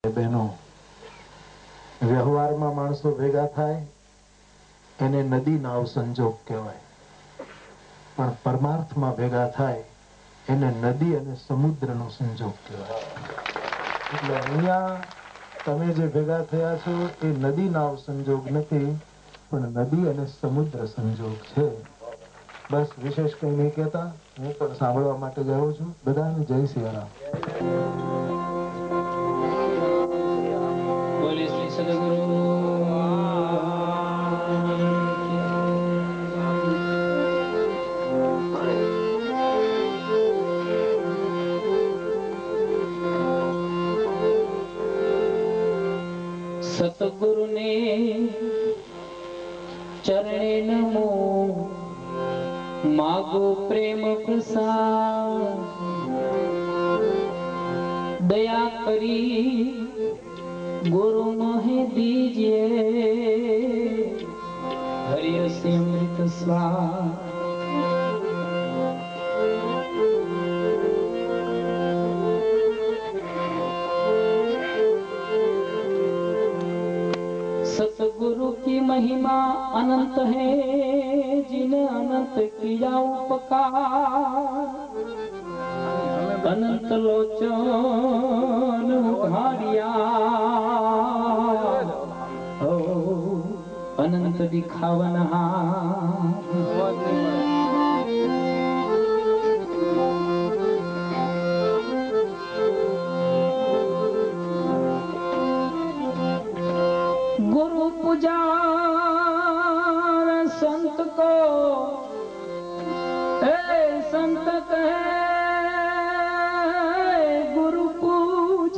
બહેનો, વ્યવહારમાં માણસો ભેગા થાય એને નદી નાવ સંજોગ કહેવાય, પણ પરમાર્થમાં ભેગા થાય એને નદી અને સમુદ્રનો સંજોગ કહેવાય. એટલે અહીંયા તમે જે ભેગા થયા છો એ નદી નાવ સંજોગ નથી, પણ નદી અને સમુદ્ર સંજોગ છે. બસ વિશેષ કઈ નહીં કહેતા, હું પણ સાંભળવા માટે ગયો છું. બધાને જય સિયારામ. બોલે શ્રી સદગુરુ. सतगुरु ने चरणे नमो, मागो प्रेम प्रसाद, दया करी गुरु मोहे दीजिए, हरि अमृत स्वाद. सतगुरु की महिमा अनंत है, जिन्हें अनंत किया उपकार, अनंत लोचन उघाड़िया, अनंत दिखावनहार. गुरु पुजार संत को संत कहे गुरु पूज,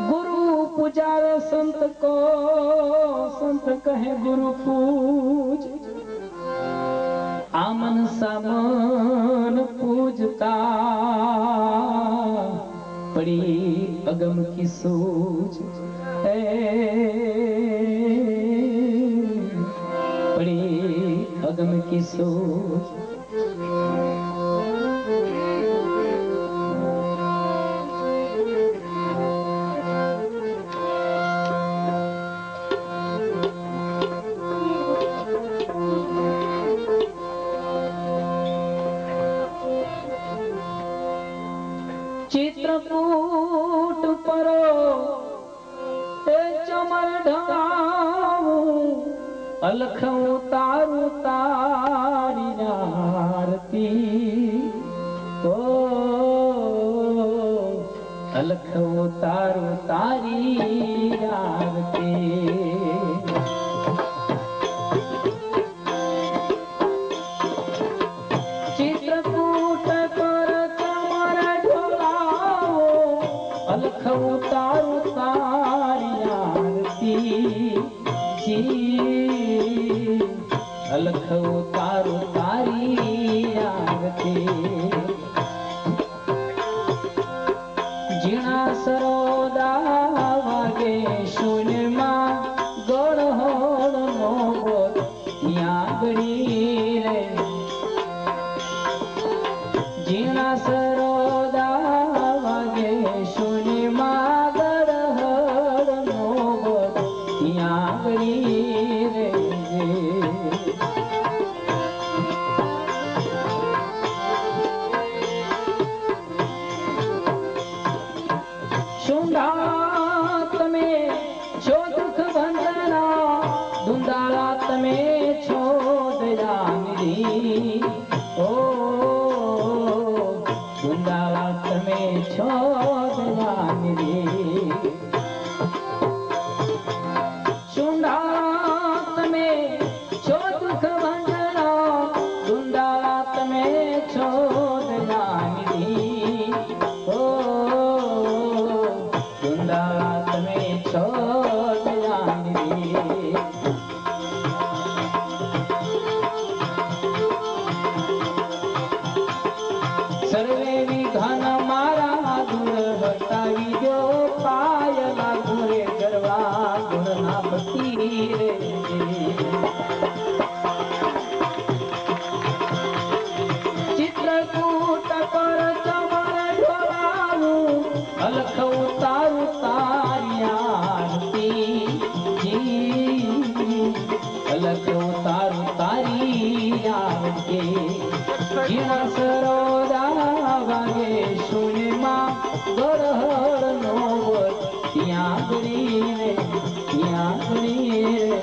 गुरु पुजार संत को संत कहे गुरु पूज, आमन सामन पूजता पड़ी अगम की सूझ, पड़ी अगम की सोच. चित्रकूट परो चमर ढाऊं, अलख उतारू तारी आरती, ओ अलख उतारू तारी आरती. चित्रकूट पर चमर ढोलाओ, अलख उतारू तारी आरती, अलख उतारू तारी आरती. जीणा सरोदा वागे शून्यમાં ગોળ હોળ નો બોલ યાગડી રે. जीणा सरोदा वागे शून्यમાં ગોળ હોળ નો બોલ યાગડી રે. તમે છો દુઃખ બંધના, ધુંધાળા તમે છો દયાનિધિ, ઓ ધુંધાળા તમે છો દયાનિધિ. શુંઢાળા તમે છો દુઃખ બંધના, ધુંધાળા તમે છો દયાનિધિ, ઓ તમે છો દયાનિધિ. સર્વે વિઘન મારા દૂર હટાવી દો, પાયલા ઘોરે ગરવા ગુણ ના પતિ રે. ચિત્રકૂટ પર ચમર ઢોળાવું, અલખ ઉતારું આંગણી રે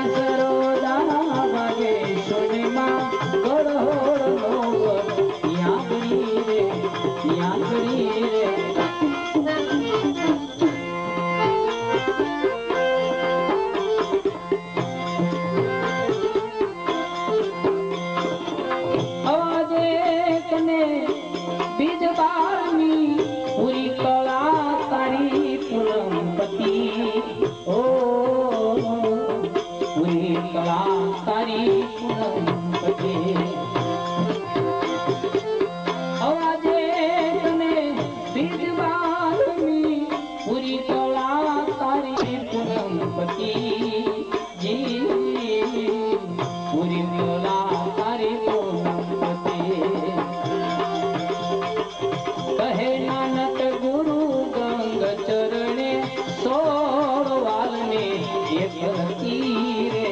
સરોદા ભાગે સુનિમા તારી પૂનમ પતે અવાજે તને બીજ બાલની પૂરી કળા તારી પૂનમ પતિ જી પૂરી કળા તારી પૂનમ પતે કહે નાનક ગુરુ ગંગ ચરણે સોળ વાલને એક તીરે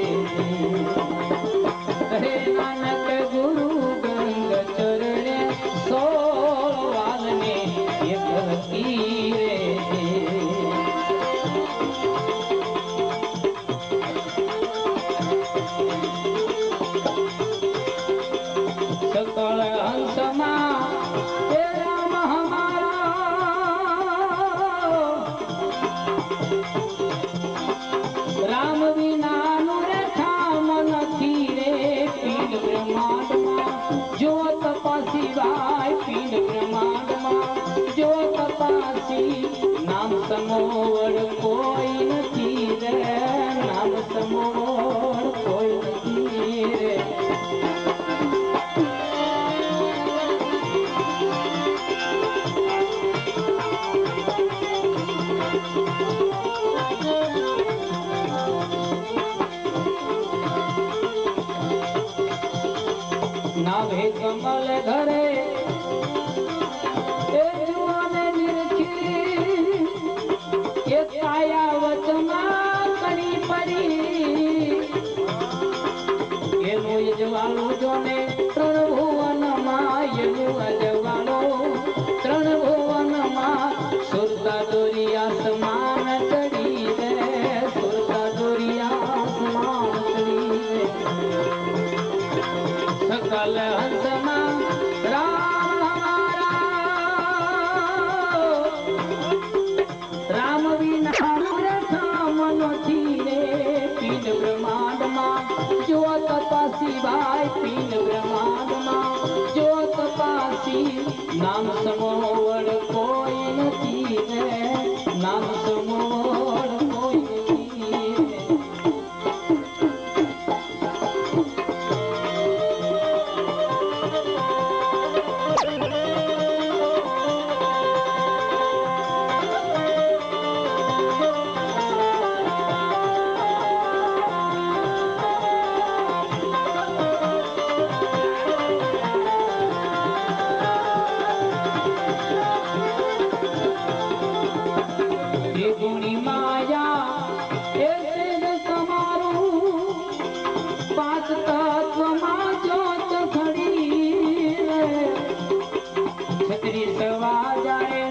કહે નાનક ગુરુ ગંગ ચરણે સોળ વાલને એક તીરે સકળ હંસમાં રામ વિનાનું રેઠામ નથી રે પિંડ બ્રહ્માંડમાં જો તપાસી ભાઈ પિંડ બ્રહ્માંડમાં જો તપાસી નામ સમોવડ કોઈ નથી રે નામ સમોવડ કોઈ નથી રે નાભે કમલ ઘરે એ જુવાને નિરખી એ કાયા વચમાં કરી પડી એનું અજવાળું જોને ત્રણ ભુવનમાં એનું અજવાળું ત્રણ ભુવનમાં સુરતા દોરિયા સમાન ચડી રે સુરતા દોરિયા સમાન ચડી રે સકલ હંસમાં રામ રામ વિના રથમ નથી રે પિંડ બ્રહ્માંડમાં જો તપાસી ભાઈ પિંડ બ્રહ્માંડમાં જો તપાસી નામ સમોવડ કોઈ નથી રે નામ સમોવડ કોઈ નથી રે ગુણી માયા એ તમારું પાંચ તત્વમાં જોત ખડી છત્રી સવા જાય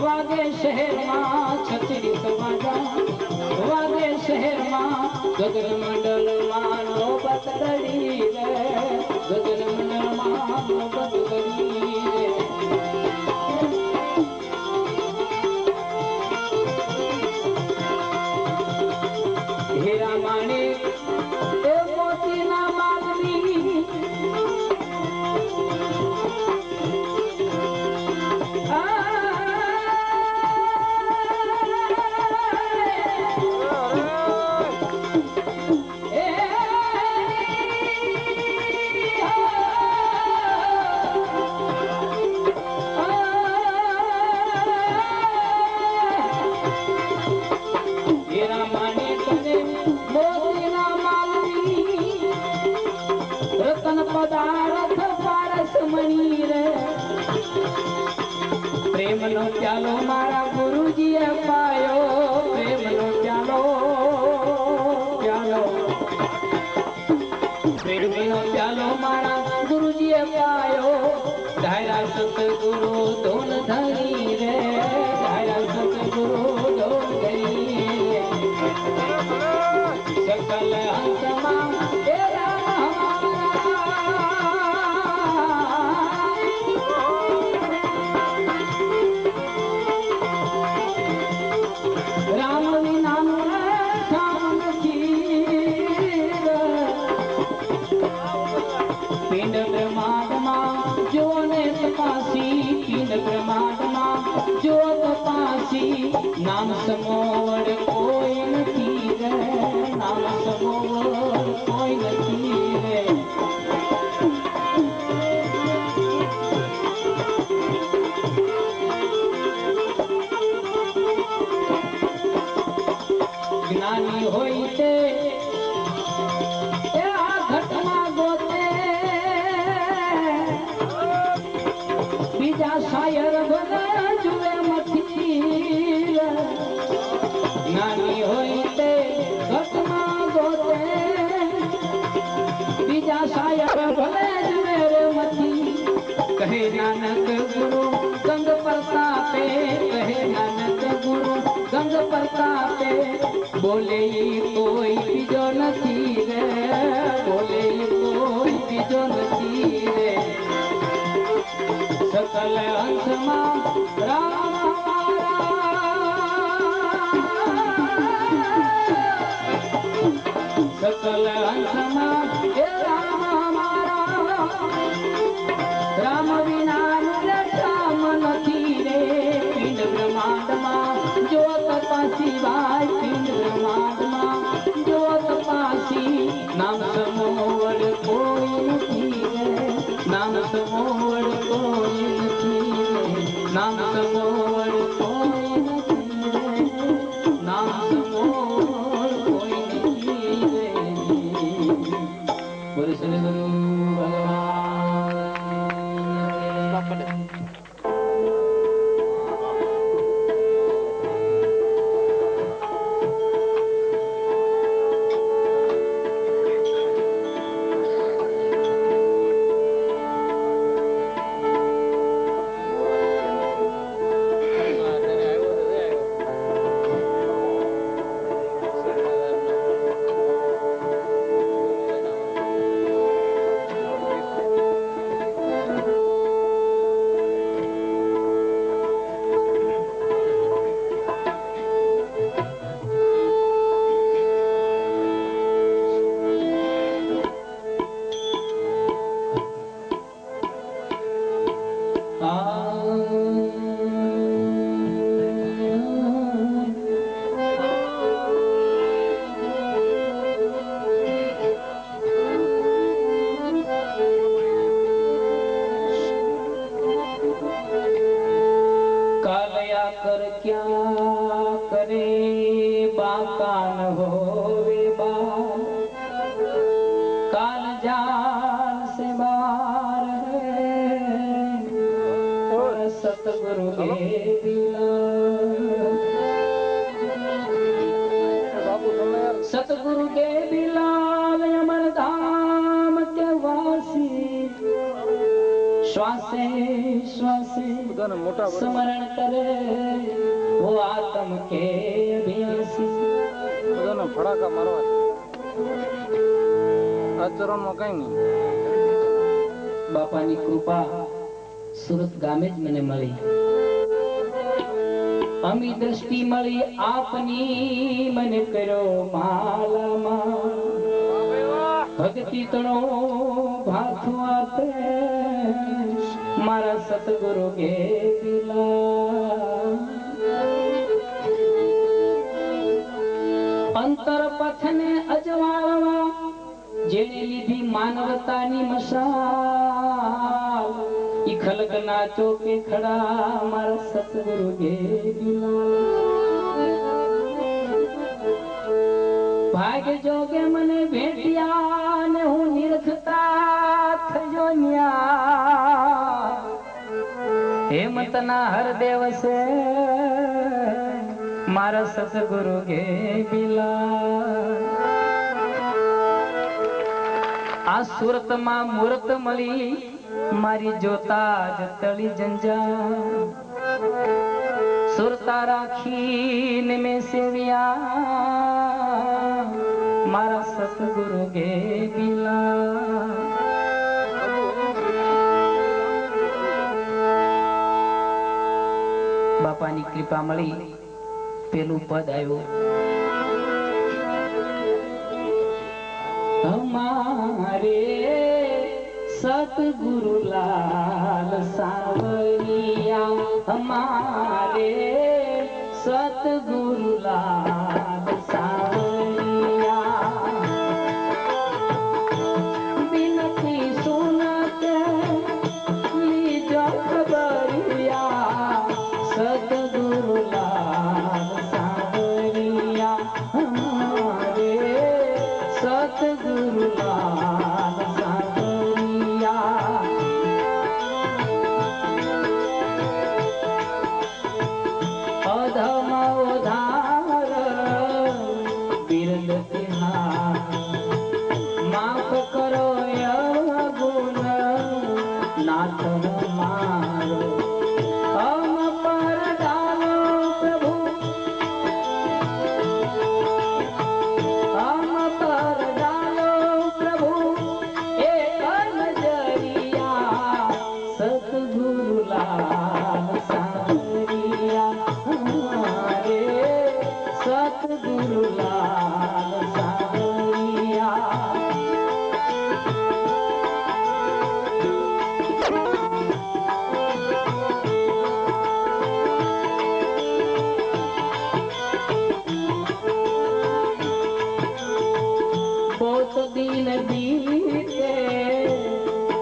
વાગે શહેરમાં છત્રી સવા જાય વાગે શહેરમાં ગગન મંડળમાં નોબત કરી રે ગગન મંડળમાં નોબત કરી રે હીરા માણેક એ મોતીના માલની હીરા માણેક મોતીના માલની રતન પદાર્થ પારસ મણી રે પ્રેમનો પ્યાલો મારા ગુરુજીએ પાયો પ્રેમનો પ્યાલો પ્રેમનો પ્યાલો મારા ગુરુજીએ પાયો ધારા સતગુરુ ધોન ધરી રે ધારા સતગુરુ ધોન ધરી સકલ હંસમાં એ રામ વિનાનું ઠામ નથી પિંડ બ્રહ્માંડમાં જો ને તપાસી પિંડ બ્રહ્માંડમાં જો सायक भले ज मेरे मथी कहे नानक गुरु गंग प्रतापे कहे नानक गुरु गंग प्रतापे बोले कोई बीजो नहीं रे बोले कोई बीजो नहीं रे सकल अंश राम सकल अंश राम विना राम नहीं रे पिंड ब्रह्मांड में जो तपासी भाई पिंड ब्रह्मांड में जो तपासी नाम समोवर कोई नहीं रे नाम समोवर कोई नहीं रे नाम समोवर कोई नहीं रे नाम समोवर कोई नहीं रे बोले श्री गुरु भगवान कर क्या करे बाका न होवे बाल काल जाल से बार है सतगुरु सतगुरु के बिलाल अमर धाम के वासी श्वासे श्वासे स्मरण करे वो आत्म के अभियासी फड़ाका मारवा आचरण कई नहीं बापानी कृपा सूरत गामे ज मने मळी अमी दृष्टि मळी आपनी मने करो माला भक्ति तणो भाथो आते मारा सतगुरु के दिला अंतर पथने अजवाळवा जेने लीधी मानवतानी मशाल ई खलक नाचो के खड़ा मारा सतगुरु के दिला भाग्य जोगे मने भेटिया ने हूँ निरखता थयो न्या हेमत ना हर देव से मारा सतगुरु के बिला आ सूरत मा मूर्त मली मारी जोता जतली जंजा सुरता राखी में सेविया मारा सतगुरु के बिला बापानी कृपा मળી पेलू पद आयो हमारे सतगुरु लाल सावरिया हमारे सतगुरु लाल सावरिया बिनती सुनते लीजो खबरिया सतगुरु लाल सावरिया हमारे सतगुरु लाल सावरिया अधम उधार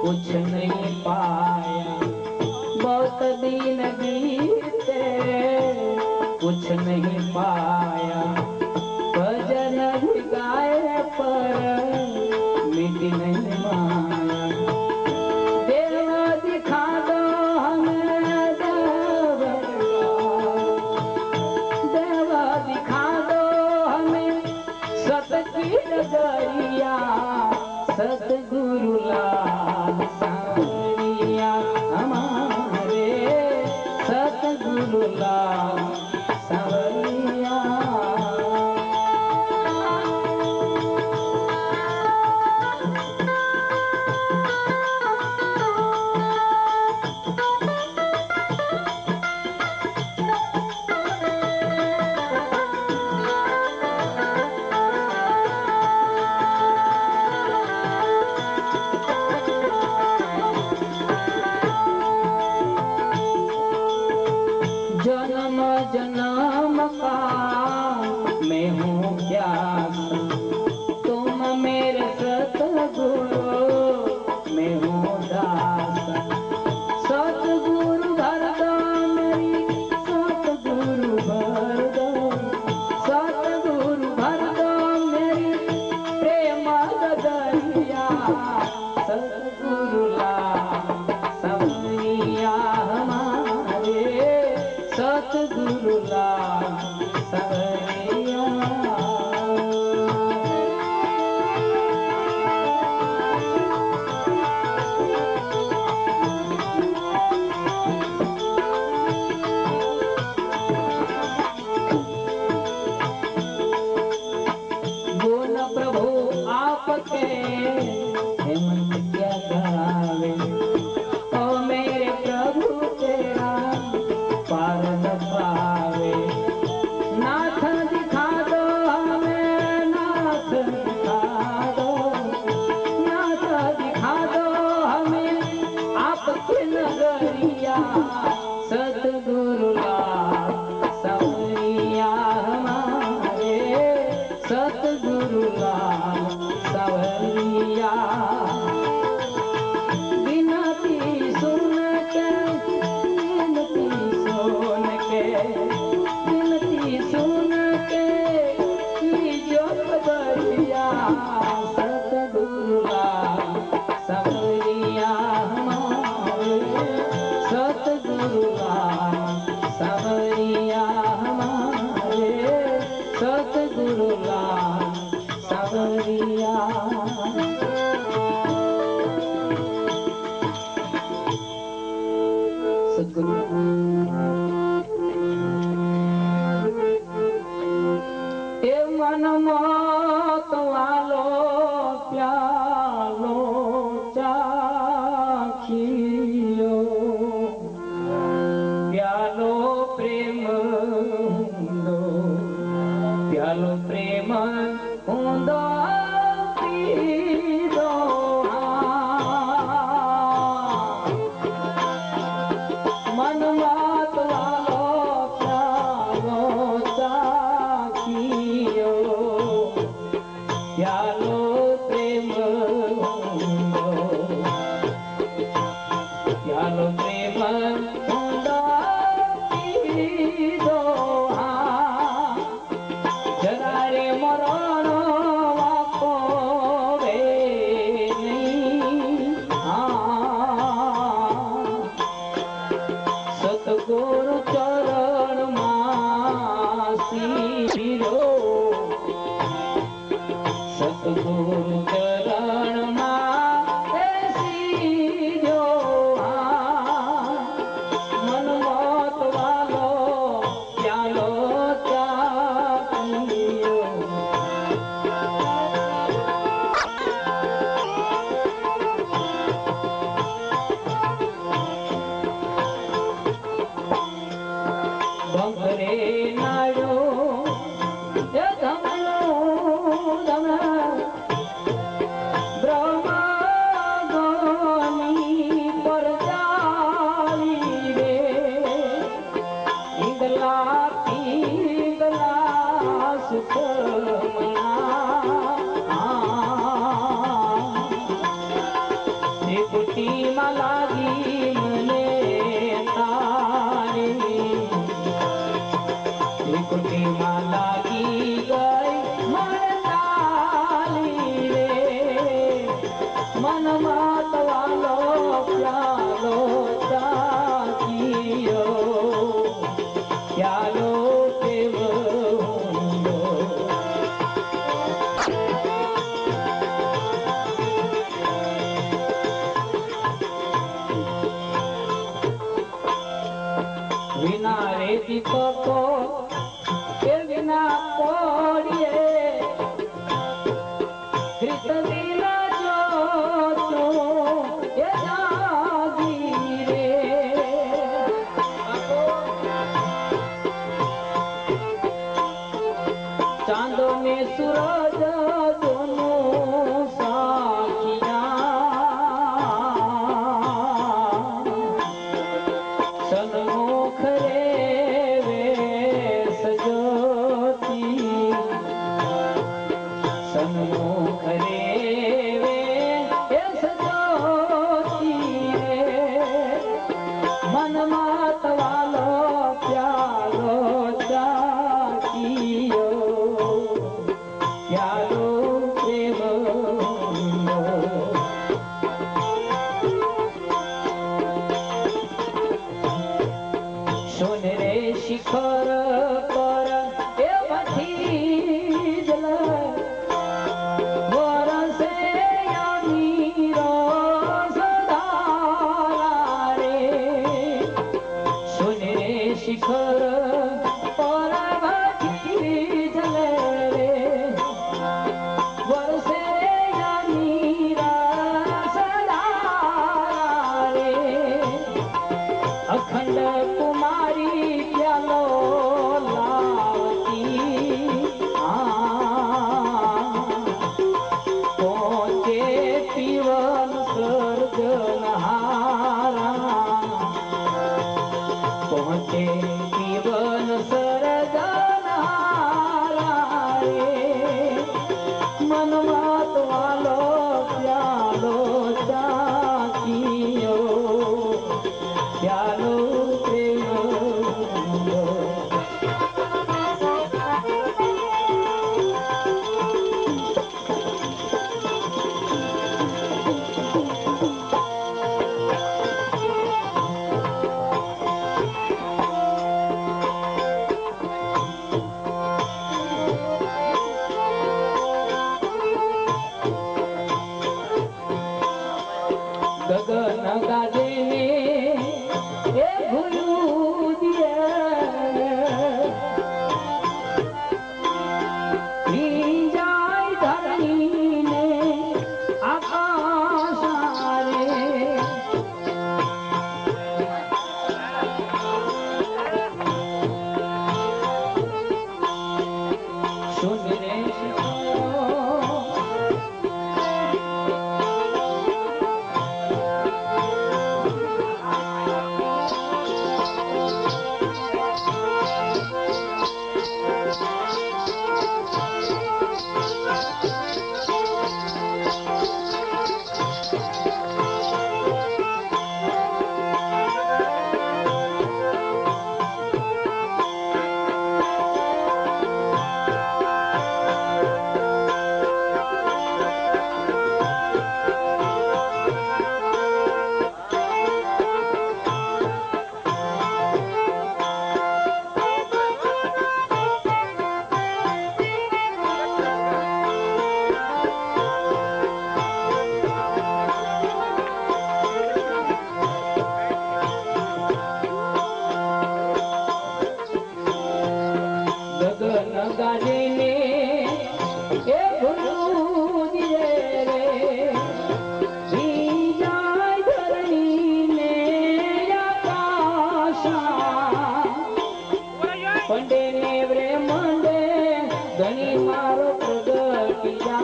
कुछ नहीं पाया, बहुत दिन बीते कुछ नहीं पाया, भजन भी गाए पर मिटी नहीं माया। देव दिखा दो हमें देव, देव दिखा दो हमें सत की डगरिया, सतगुरु लाल सांवरिया हमारे, सतगुरु लाल सांवरिया। जन्म जन्म का मैं हूँ प्यास, तुम मेरे सतगुरु मैं हूँ दास। सतगुरु भर दो मेरी, सतगुरु भर दो, सतगुरु भर दो मेरी प्रेम दरिया, सतगुरु लाल सांवरिया हमारे, सतगुरु लाल सांवरिया। गुण प्रभु आपके हेमंत क्या मतवालो प्यालो जागियो प्यालो प्रेम हुंदो विना रे दीपको के विना कोड़िए कृतलीला जो ये जागी रे चांदों में सूरज दोनों साखियां सन्मुख रे वे सजोती सन्मुख रे वे सजोती रे मन मात वालो प्यालो जागियो प्यालो प्रेम सुन रे शिखर पर देवती जल वरसे यामीरो सदारा रे सुन रे शिखर पर देवती जल रे वरसे यामीरा सदारा रे अखंड कुमारी प्यालो लावती पहुंचे पीवन सर्जनहारा पहुंचे पीवन सर्जनहारा रे मन मात वालो प्यालो जागियो प्यालो प्रेम गगन गाजे ए भूलू दिए जाय धरणी ने आकाश रे सुन रे गगन गाजे ने ए भूलू दिए रे जाय धरणी ने आकाशा पंडे ने रे मंडे धनी मारो प्रगटिया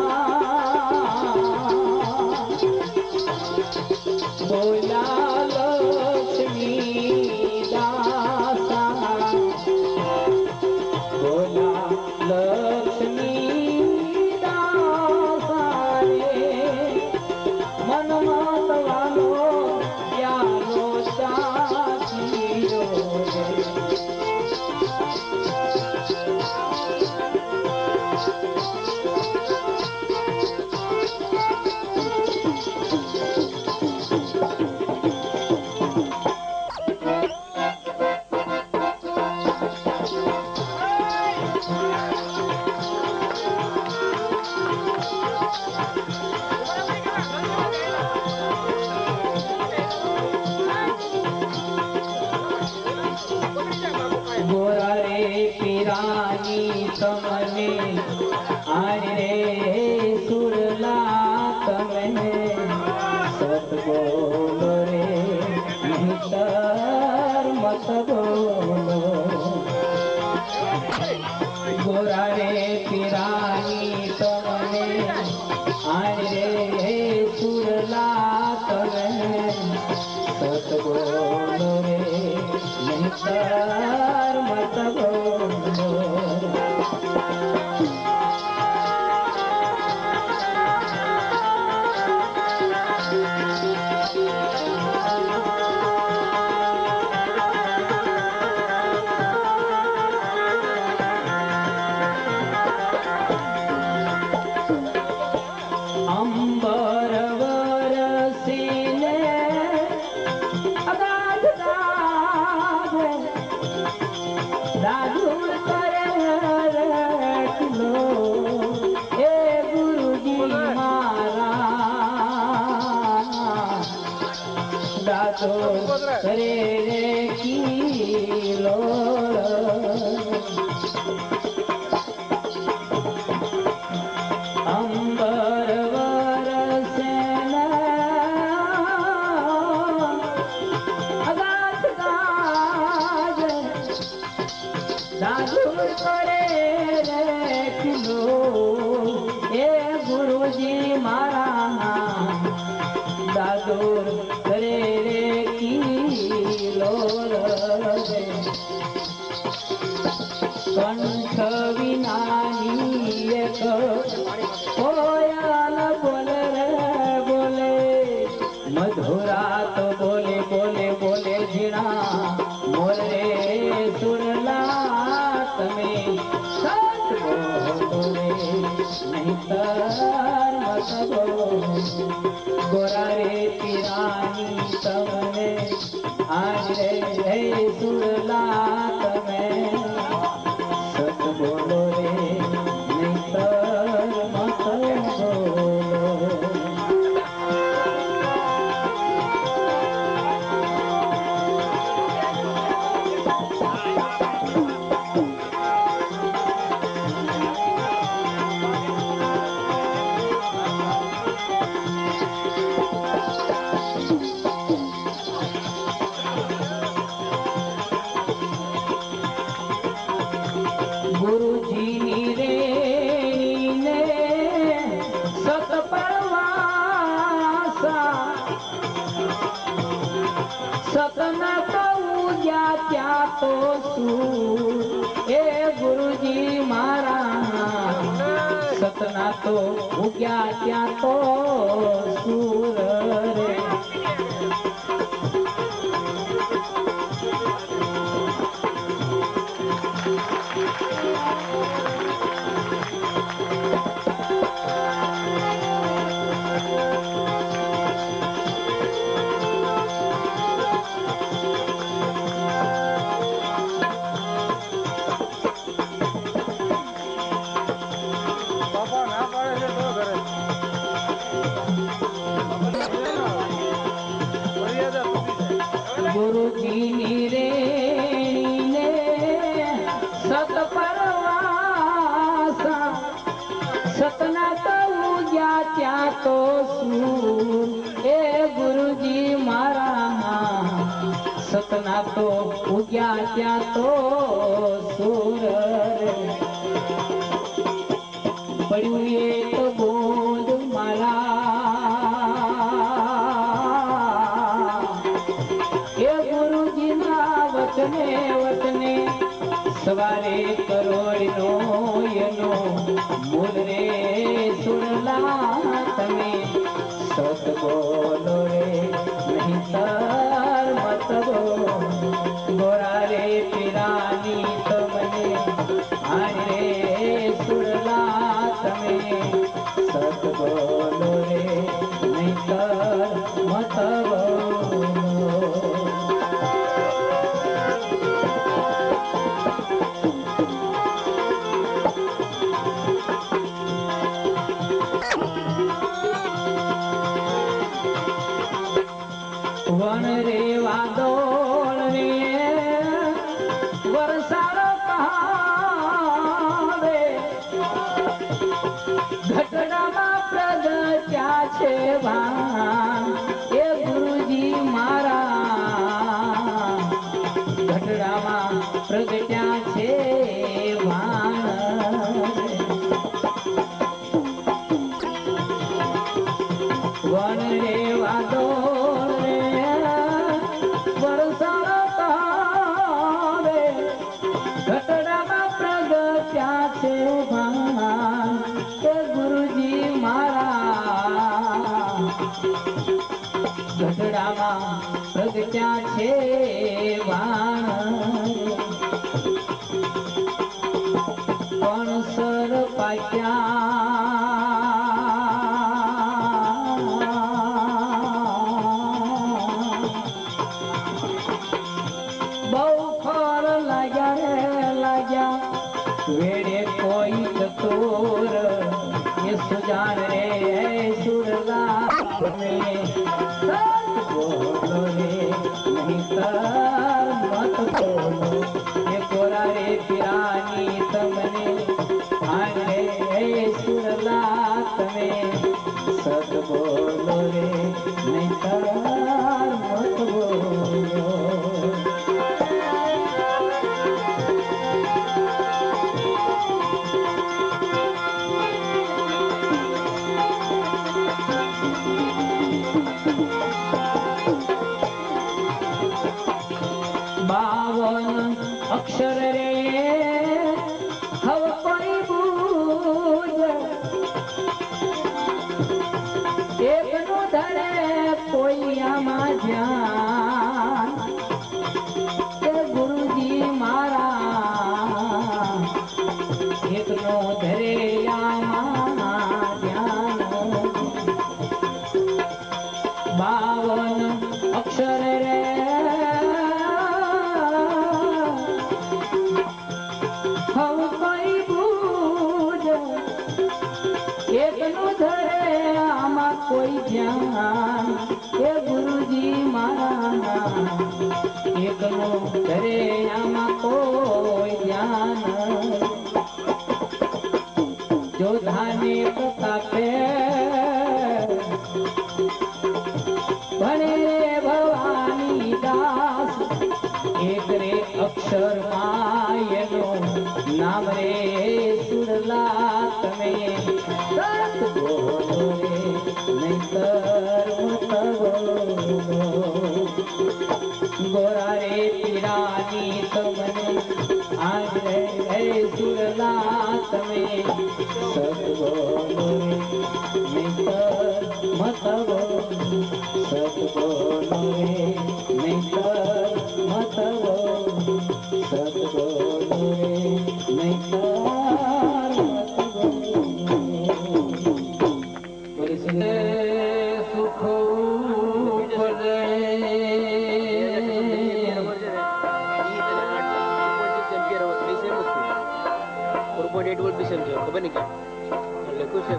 बोला लक्ष्मी दासा बोला लक्ष्मी दासा रे मन मात वालो प्यालो जागियो रे તમને આરે સુરલા તમે સત બોલો રે નહીતર મત બોલો ગોરા રે પીરાની તમને આરે સુરલા તમે સત બોલો રે નહીતર મત બોલો અંબર વરસીને અગાધ દાદુ કરે રટલો એ ગુરુજી મારા દાદો કરે રે કિલો અંબર દાદુ કરે રે કિલો એ ગુરુજી મારા દાદુ કરે રે કિલો કંઠ વિનાની એક કોયલ બોલે રે બોલે મધુરા તો બોલે બોલે બોલે ઝીણા મોર રે સુરલા તમે સત બોલો રે નહીતર મત બોલો ગોરા રે પીરાની તમને આરે રે સુરલા તમે સત બોલો રે નહીતર મત બોલો ગુરુજીની રેણીને સત પરવાસા સતના તો ઉજ્યા ત્યાં તો શું એ ગુરુજી મારા સતના તો ઉગ્યા ત્યાં તો સુર રે બાપા ના પાડે છે તો ઘરે મર્યાદા સુધી છે ગુરુજીની રેણીને સત પરવાસા સતના તો ઉજ્યા ત્યાં તો શું એ ગુરુજી મારા સતના તો ઉજ્યા ત્યાં તો સુર પડ્યું એક બોધ મારા એ ગુરુજીના વચને વચને સવારે કરોડનો એનો મૂળ રે સુરલા તમે સત બોલો રે નહીતર મત બોલો ગોરા રે પીરાની તમને આરે સુરલા તમે સત બોલો રે નહીતર મત બોલો વન રે વાદોળ રે વરસાદ કહાવે ભાન એ ગુરુજી મારા ગઢડામાં પ્રગટ્યા છે ભાન વન રે વાદોળ રે વરસાદ આવે ગઢડામાં પ્રગટ્યા છે ભાન એ ગુરુજી મારા ગઢડામાં પ્રગટ્યા છે ભાન પણ સર બહુ ખર લાગ્યા રે લાગ્યા વેડે કોઈ ચતુર એ સુજાણ રે સુરલા તમે બોલો રે નહીં તર મત બોલો એ કોરા રે પીરાની તમને આણ રે સુરલા તમે સત બોલો રે નહીં તર મત બોલો અક્ષર રે હવ કોઈ બૂજ એકનું ધરે કોઈ આમાં ધ્યાન એ ગુરુજી મારા એકનું ધરે આમાં ધ્યાન 52 અક્ષર રે કોઈ ધ્યાન એ ગુરુજી મારા એકનો ધરે આમાં કોઈ ધ્યાન જો ધાને પ્રતાપે ભણે રે ભવાની દાસ એક રે અક્ષર માયનું નામ રે સુરલા તમે સત બોલો રે ગોરા રે પીરાની તમને આજ રે સુરલા તમે સત બોલો રે નહીતર મત બોલો સત બોલો રે નહીતર મત બોલો સત બોલો રે નહીતર ખબર નહીં ક્યાં લખ્યું છે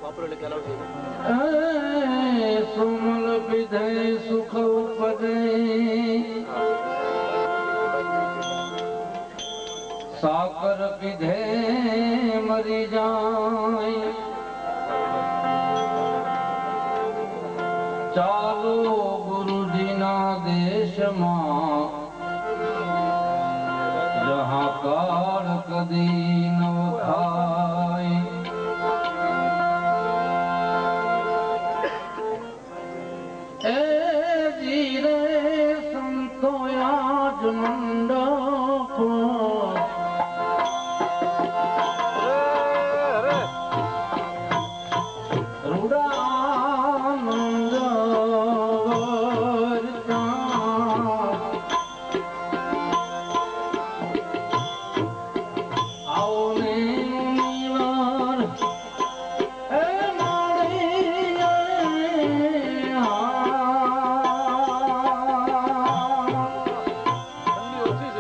વાપરો એટલે ખ્યાલ આવશે સુમલ પીધે સુખ ઉપજે સાકર પીધે મરી જાય ચાલો ગુરુજીના દેશમાં જहाँ काल कदी न खाए ए जीरे संतो आज मंडप रुडानंद ઓછી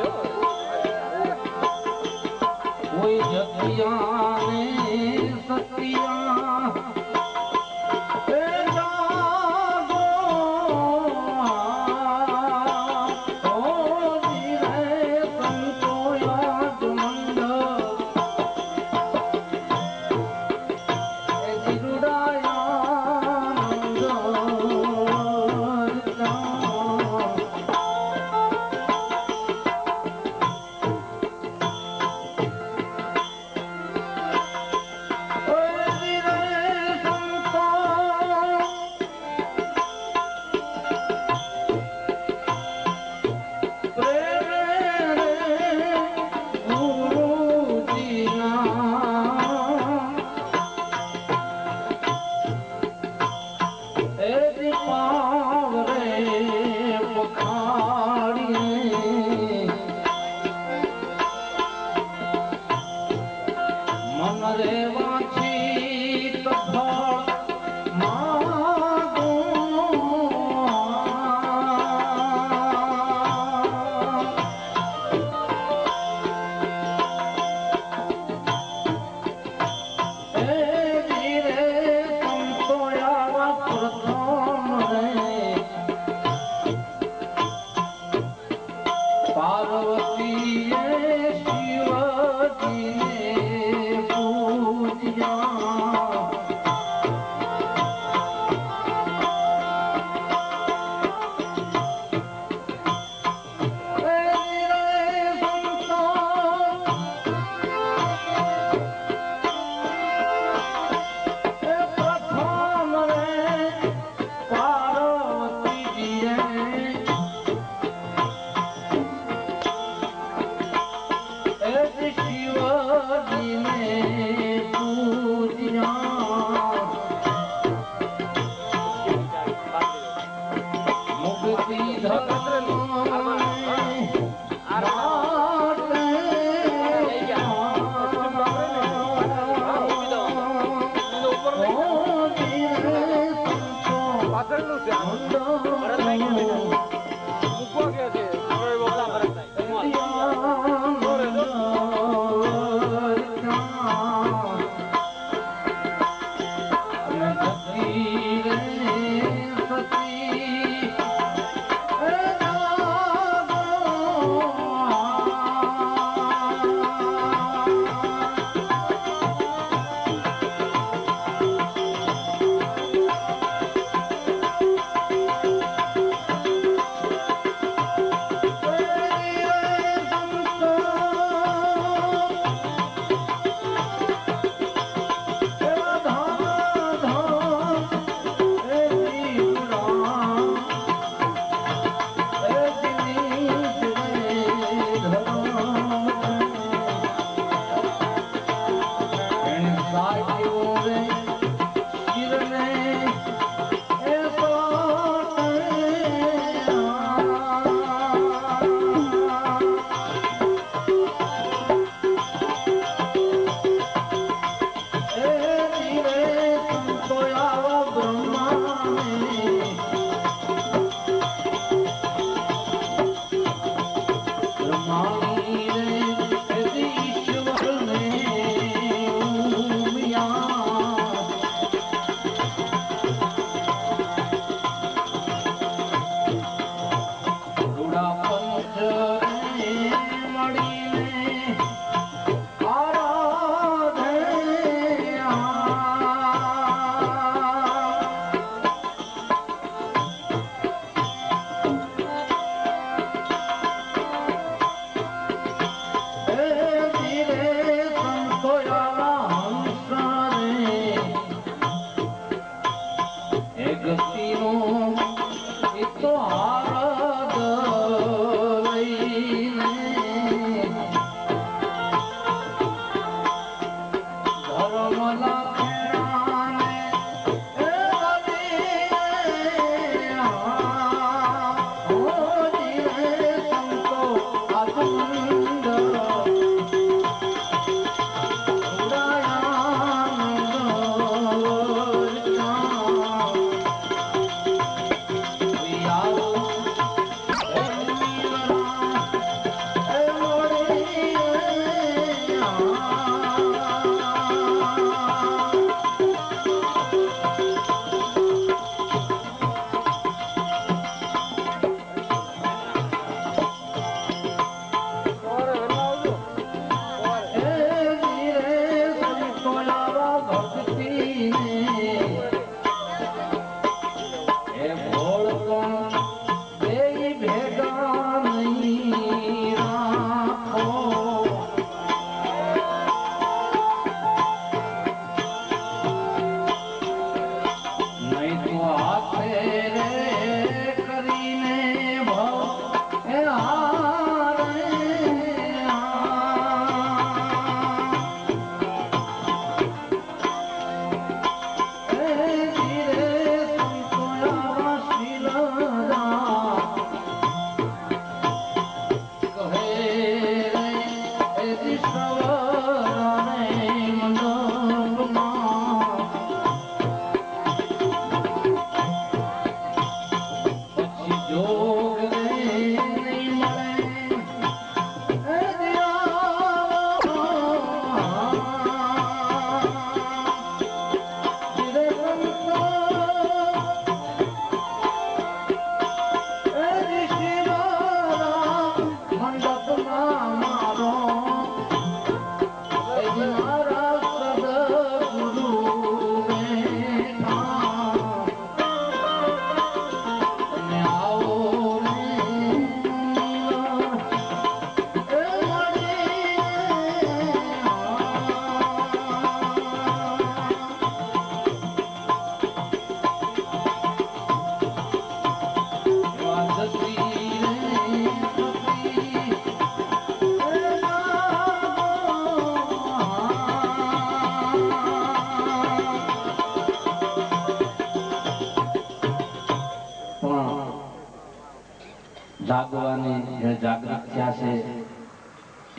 જાગવાની જે જાગૃત થયા છે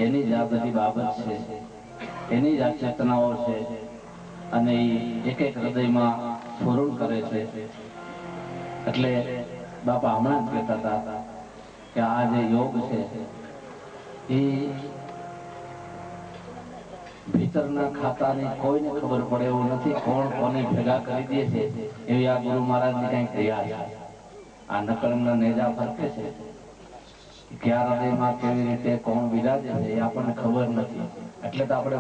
એની જ આ બધી બાબત છે, એની જ આ ચેતનાઓ છે અને એ એક એક હૃદયમાં સ્ફુરણ કરે છે. એટલે બાપા હમણાં જ કહેતા હતા કે આ જે યોગ છે એ ભીતરના ખાતાની કોઈને ખબર પડે એવું નથી, કોણ કોને ભેગા કરી દે છે એવી આ ગુરુ મહારાજની કંઈક ક્રિયા છે. આ નકળના નેજા ફરકે છે, ક્યાં હૃદયમાં કેવી રીતે કોણ બિરાજે છે એ આપણને ખબર નથી. એટલે તો આપણે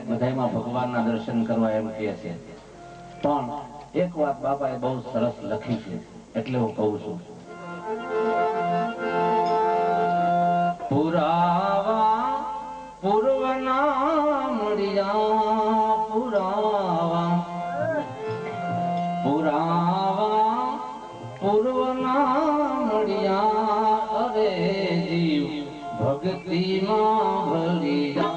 બધાયમાં ભગવાનના દર્શન કરવા એમ કહે છે. પણ એક વાત બાપાએ બહુ સરસ લખી છે, એટલે હું કહું છું. પુરાવા પૂર્વના મળ્યા, પુરાવા પુરાવા પૂર્વના મળ્યા, અરે જીવ ભક્તિમાં ભળી જા.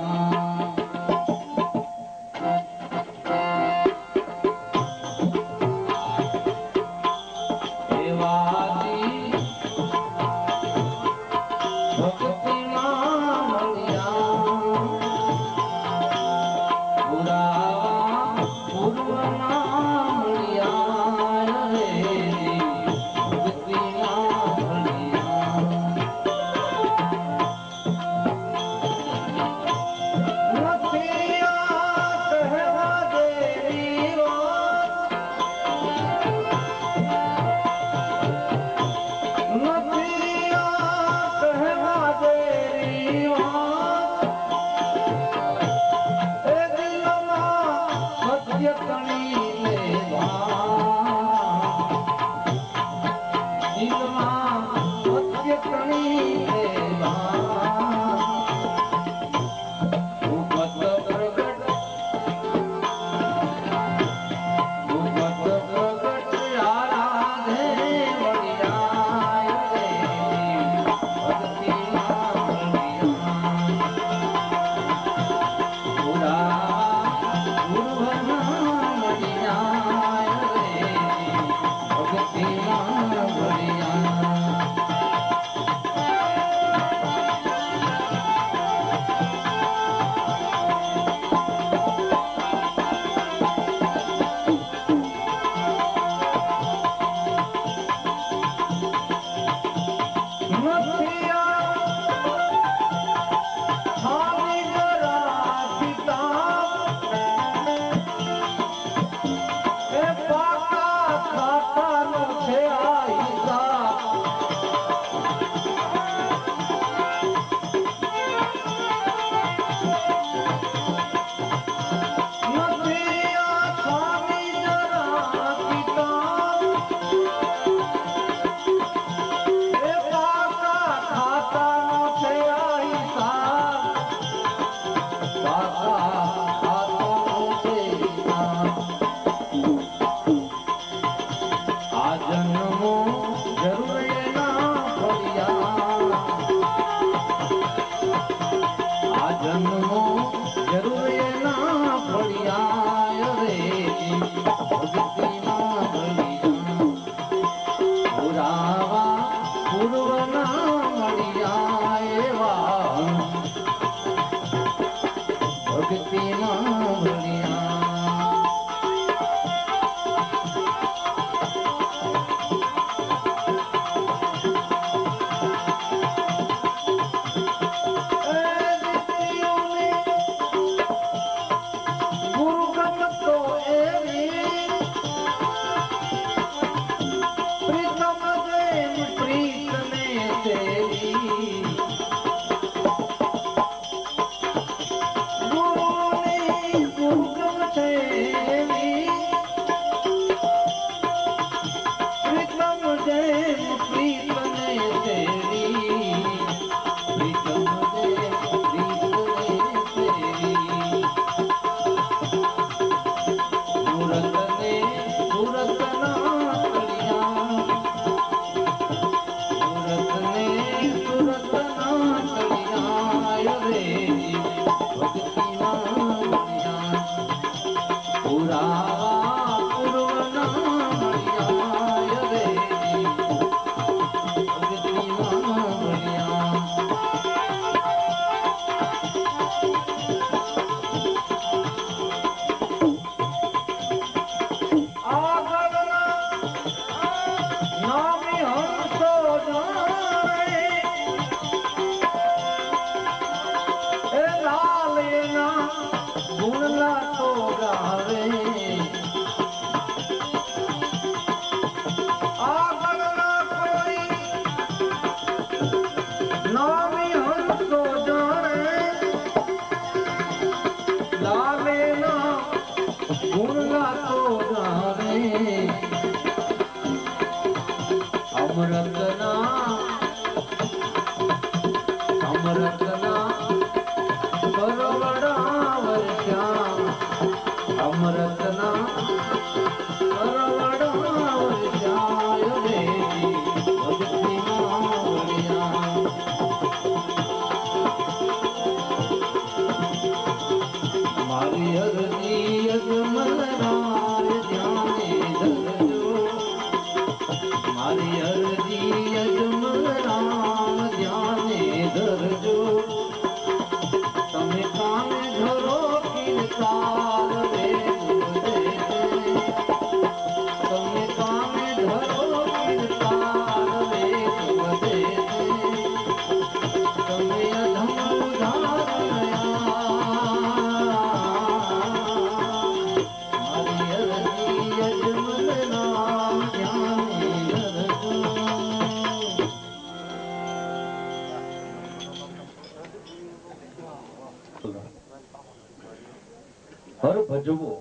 હર ભજવો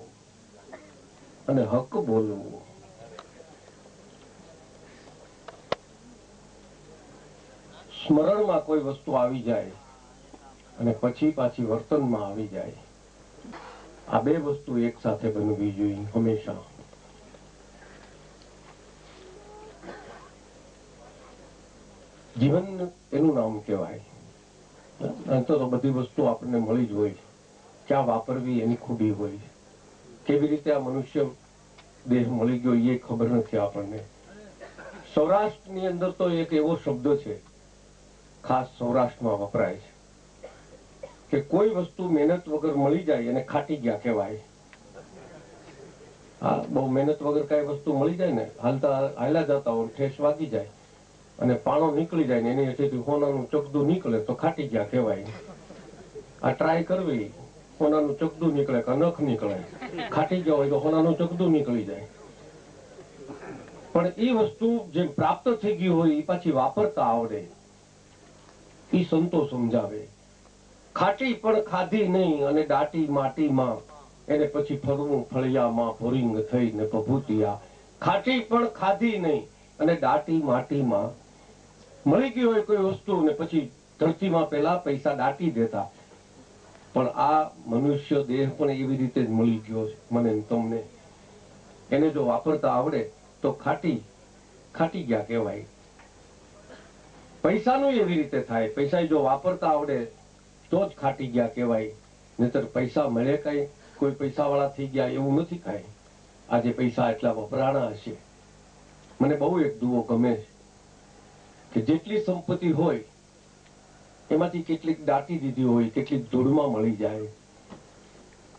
અને હક બોલવું. સ્મરણમાં કોઈ વસ્તુ આવી જાય અને પછી પાછી વર્તનમાં આવી જાય, આ બે વસ્તુ એક સાથે બનવી જોઈએ હંમેશા. જીવન એનું નામ કહેવાય. તો બધી વસ્તુ આપણને મળી જ હોય, ક્યાં વાપરવી એની ખૂબી હોય. કેવી રીતે આ મનુષ્ય દેહ મળી ગયો એ ખબર નથી આપણને. સૌરાષ્ટ્રની અંદર તો એક એવો શબ્દ છે, ખાસ સૌરાષ્ટ્રમાં વપરાય છે, કે કોઈ વસ્તુ મહેનત વગર મળી જાય એને ખાટી ગયા કહેવાય. હા, બહુ મહેનત વગર કઈ વસ્તુ મળી જાય ને, હાલ્યા જતા હોય ઠેસ વાગી જાય અને પાણો નીકળી જાય ને એની હેઠેથી હોનાનું ચકદું નીકળે તો ખાટી ગયા કહેવાય. આ ટ્રાય કરવી, હોનાનું ચકદું નીકળે કે નખ નીકળે, ખાટી ગયા હોય તો હોનાનું ચકદું નીકળી જાય. પણ એ વસ્તુ જે પ્રાપ્ત થઈ ગઈ હોય એ પાછી વાપરતા આવડે, એ સંતો સમજાવે. ખાટી પણ ખાધી નહીં અને દાટી માટીમાં, એને પછી ફરવું ફળિયામાં ભોરિંગ થઈને પ્રભુતિયા. ખાટી પણ ખાધી નહીં અને દાટી માટીમાં. મળી ગઈ હોય કોઈ વસ્તુ ને પછી ધરતીમાં પેલા પૈસા દાટી દેતા, પણ આ મનુષ્ય દેહ પણ એવી રીતે જ મળી ગયો છે મને તમને. એને જો વાપરતા આવડે તો ખાટી ગયા કહેવાય. પૈસાનું એવી રીતે થાય, પૈસા જો વાપરતા આવડે તો જ ખાટી ગયા કહેવાય. નહીતર પૈસા મળે કઈ કોઈ પૈસા વાળા થઈ ગયા એવું નથી કાંઈ. આજે પૈસા એટલા વપરાણા હશે. મને બહુ એક દુઓ ગમે છે કે જેટલી સંપત્તિ હોય એમાંથી કેટલીક દાટી દીધી હોય, કેટલીક ધૂળમાં મળી જાય.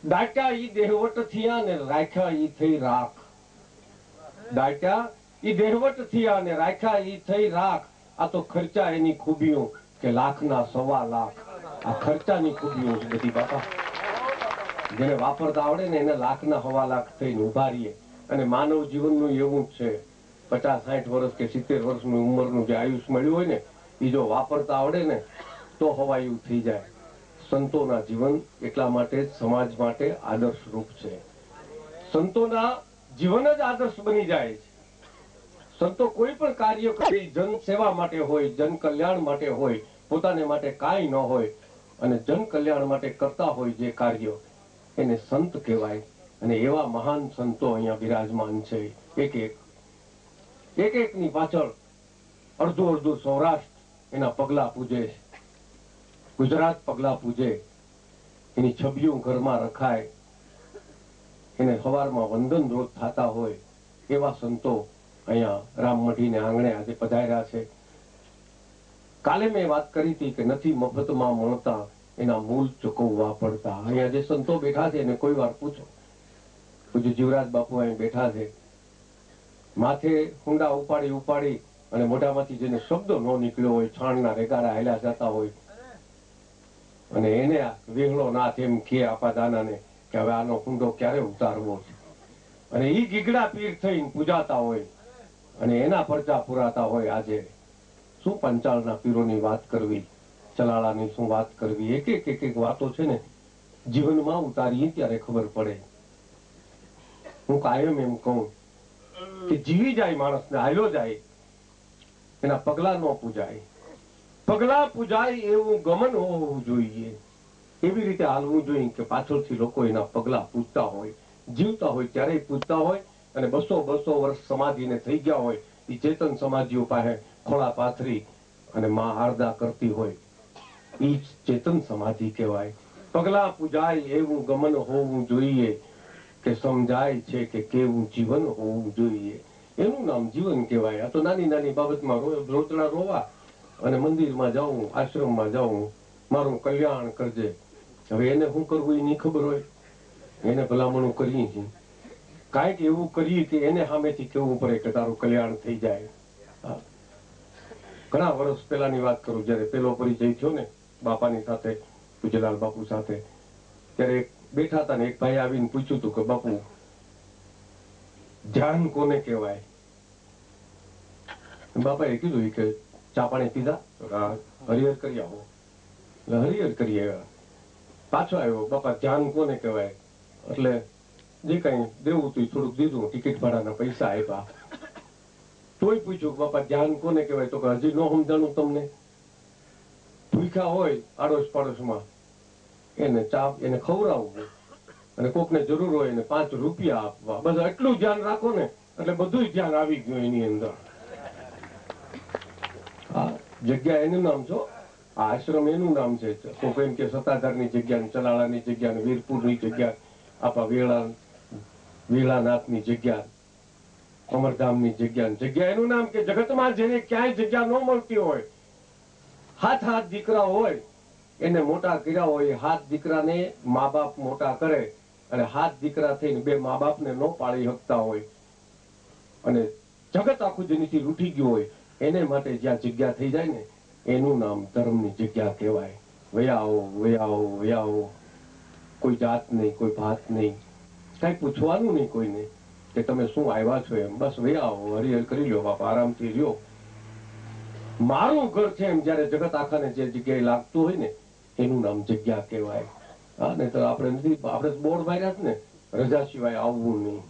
દાટ્યા ઈ દેહવટ થયા ને રાખ્યા ઈ થઈ રાખ. દાટ્યા ઈ દેહવટ થયા ને રાખ્યા ઈ થઈ રાખ. આ તો ખર્ચા એની ખૂબીઓ કે લાખના 1.25 લાખ. આ ખર્ચાની ખૂબીઓ છે બધી બાપા. જેને વાપરતા આવડે ને એને લાખના 1.25 લાખ થઈને ઉભા રહીએ. અને માનવ જીવનનું એવું જ છે, 50-60 વર્ષ કે 70 વર્ષની ઉંમરનું જે આયુષ મળ્યું હોય ને એ જો વાપરતા આવડે ને તો હવાયું થઈ જાય. સંતોના જીવન એટલા માટે સમાજ માટે આદર્શરૂપ છે. સંતોના જીવન જ આદર્શ બની જાય છે. સંતો કોઈ પણ કાર્ય કરી જન સેવા માટે હોય, જન કલ્યાણ માટે હોય, પોતાને માટે કાંઈ ન હોય અને જન કલ્યાણ માટે કરતા હોય જે કાર્ય, એને સંત કહેવાય. અને એવા મહાન સંતો અહીંયા બિરાજમાન છે. એક એકની પાછળ અડધું સૌરાષ્ટ્ર એના પગલા પૂજે, ગુજરાત પગલા પૂજે, એની છબીઓ ઘરમાં રખાય, એને સવારમાં વંદન રોજ થતા હોય. એવા સંતો અહીંયા રામમઢીને આંગણે આજે પધાર્યા છે. કાલે મેં વાત કરી હતી કે નથી મફતમાં મળતા એના મૂળ ચૂકવવા પડતા. અહીંયા જે સંતો બેઠા છે એને કોઈ વાર પૂછો, પૂજ્ય જીવરાજ બાપુ અહીં બેઠા છે, માથે હુંડા ઉપાડી અને મોઢામાંથી જેને શબ્દ ન નીકળ્યો હોય, છાણના રેગારા હાલ્યા જતા હોય અને એને વેહળો નાથ એમ કે આપા દાનાને કે હવે આનો હુંડો ક્યારે ઉતારવો છે. અને ઈ ગીગડા પીર થઈને પૂજાતા હોય અને એના પરચા પુરાતા હોય. આજે શું પંચાળના પીરોની વાત કરવી, ચલાળાની શું વાત કરવી. એક વાતો છે ને જીવનમાં ઉતારીએ ત્યારે ખબર પડે. હું કાયમ એમ કહું કે જીવી જાય માણસને, હાલ્યો જાય એના પગલા ન પૂજાય. પગલા પૂજાય એવું ગમન હોવું જોઈએ. એવી રીતે હાલવું જોઈએ કે પાછળથી લોકો એના પગલા પૂજતા હોય, જીવતા હોય ત્યારે પૂજતા હોય. અને 200 વર્ષ સમાધિને થઈ ગયા હોય એ ચેતન સમાધિઓ પાસે ખોળા પાથરી અને માં આરદા કરતી હોય, એ જ ચેતન સમાધિ કહેવાય. પગલા પૂજાય એવું ગમન હોવું જોઈએ કે સમજાય છે કે કેવું જીવન હોવું જોઈએ. એનું નામ જીવન કહેવાય. આ તો નાની નાની બાબતમાં રોતડા રોવા અને મંદિરમાં જાઉં, આશ્રમમાં જાઉં, મારું કલ્યાણ કરજે. હવે એને શું કરવું એ નહીં ખબર હોય. એને ભલામણું કરીએ છીએ, કાંઈક એવું કરીએ કે એને સામેથી કહેવું પડે કે તારું કલ્યાણ થઈ જાય. ઘણા વર્ષ પહેલાની વાત કરું, જયારે પેલો પરિચય થયો ને બાપાની સાથે, પૂજ્યલાલ બાપુ સાથે, ત્યારે બેઠા હતા ને એક ભાઈ આવીને પૂછ્યું હતું કે બાપુ ધ્યાન કોને કહેવાય? બાપાએ કીધું કે ચા પાણી પીધા, હરિહર કરી આવો. હરિહર કરી આવ્યા, પાછો આવ્યો, બાપા ધ્યાન કોને કહેવાય? એટલે જે કઈ દેવું હતું થોડુંક દીધું, ટિકિટ ભાડાના પૈસા આપ્યા. તોય પૂછ્યું બાપા ધ્યાન કોને કહેવાય? તો કે હજી ન સમજાણું તમને? ભૂખ્યા હોય આડોશ પાડોશમાં એને ચા એને ખવડાવવું અને કોકને જરૂર હોય એને 5 રૂપિયા આપવા. બસ એટલું ધ્યાન રાખો ને એટલે બધું ધ્યાન આવી ગયું એની અંદર. આ જગ્યા એનું નામ છો, આ આશ્રમ એનું નામ છે. કોક એમ કે સત્તાધારની જગ્યા, ચલાળાની જગ્યા, વીરપુરની જગ્યા, આપણા વેળાનાથની જગ્યા, અમરધામની જગ્યા એનું નામ કે જગતમાં જેને ક્યાંય જગ્યા ન મળતી હોય, હાથ દીકરા હોય એને મોટા કર્યા હોય, હાથ દીકરાને મા બાપ મોટા કરે અને હાથ દીકરા થઈને 2 મા બાપને ન પાળી શકતા હોય અને જગત આખું જેનીથી રૂઠી ગયું હોય, એને માટે જ્યાં જગ્યા થઈ જાય ને એનું નામ ધર્મની જગ્યા કહેવાય. વયાઓ, કોઈ જાત નહીં, કોઈ ભાત નહીં, કઈ પૂછવાનું નહીં કોઈને કે તમે શું આવ્યા છો એમ. બસ વયાઓ, હરિહર કરી લ્યો બાપા, આરામથી રહ્યો. મારું ઘર છે એમ જયારે જગત આખાને જે જગ્યાએ લાગતું હોય ને એનું નામ જગ્યા કહેવાય. હા, નહીં તો આપણે નથી, આપણે બોર્ડ માર્યા જ ને રજા સિવાય આવવું નહીં.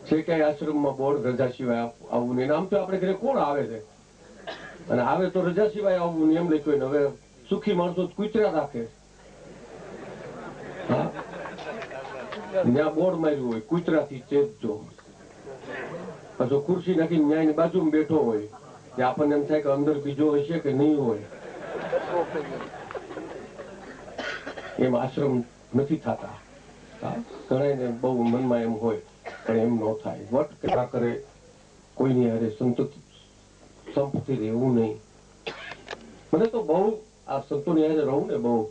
છે ક્યાંય આશ્રમમાં બોર્ડ રજા સિવાય આવવું નહીં? આમ તો આપણે ઘરે કોણ આવે છે અને આવે તો રજા સિવાય આવવું નહીં એમ લખ્યું. હવે સુખી માણસો કૂતરા રાખે, ત્યાં બોર્ડ માર્યું હોય કૂતરાથી ચેતજો. પાછો ખુરશી નાખીને ન્યાયની બાજુમાં બેઠો હોય, તે આપણને એમ થાય કે અંદર બીજો હશે કે નહીં હોય. એમ આશ્રમ નથી થતા. ઘણા બહુ મનમાં એમ હોય પણ એમ ન થાય. વટ કેટલા કરે કોઈની હારે સંપત્તિ રહેવું નહીં. મને તો બહુ આ સંતોની હારે રહું ને, બહુ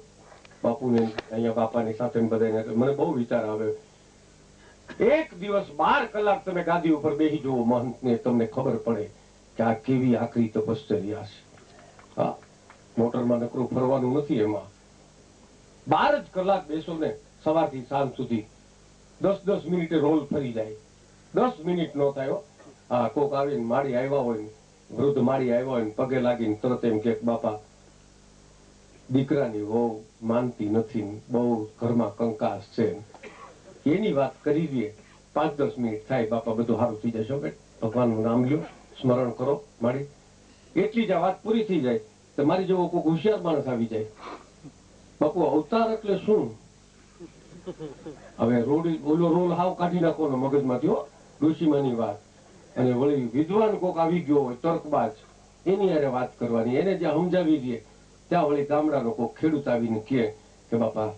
બાપુને અહીંયા બાપાની સાથે બધાને મને બહુ વિચાર આવે. એક દિવસ 12 કલાક તમે ગાદી ઉપર બેસી જુઓ મહંતને, તમને ખબર પડે કે આ કેવી આકરી તપશ્ચર્યા છે. હા, મોટરમાં નકરું ફરવાનું નથી. એમાં 12 જ કલાક બેસો ને, સવારથી સાંજ સુધી 10 મિનિટે રોલ ફરી જાય. 10 મિનિટ નો થાય. હા, કોક આવીને માળી આવ્યા હોય ને, વૃદ્ધ માળી આવ્યા હોય ને પગે લાગીને તરત એમ કે બાપા દીકરાની વહુ માનતી નથી, બહુ ઘરમાં કંકાસ છે, એની વાત કરી દઈએ. 5-10 મિનિટ થાય, બાપા બધું સારું થઈ જશે, ભગવાનનું નામ લ્યો, સ્મરણ કરો મારી. એટલી જ વાત પૂરી થઈ જાય તો મારી જેવો કોઈ હોશિયાર માણસ આવી જાય. બાપુ અવતાર એટલે શું? હવે ઓલો રોલ હાવ કાઢી નાખો ને મગજમાંથી, હો, ડોશીમાની વાત. અને વળી વિદ્વાન કોક આવી ગયો હોય તર્કબાજ, એની હારે વાત કરવાની, એને જ્યાં સમજાવી દઈએ ત્યાં વળી ગામડાનો કોક ખેડૂત આવીને કહે કે બાપા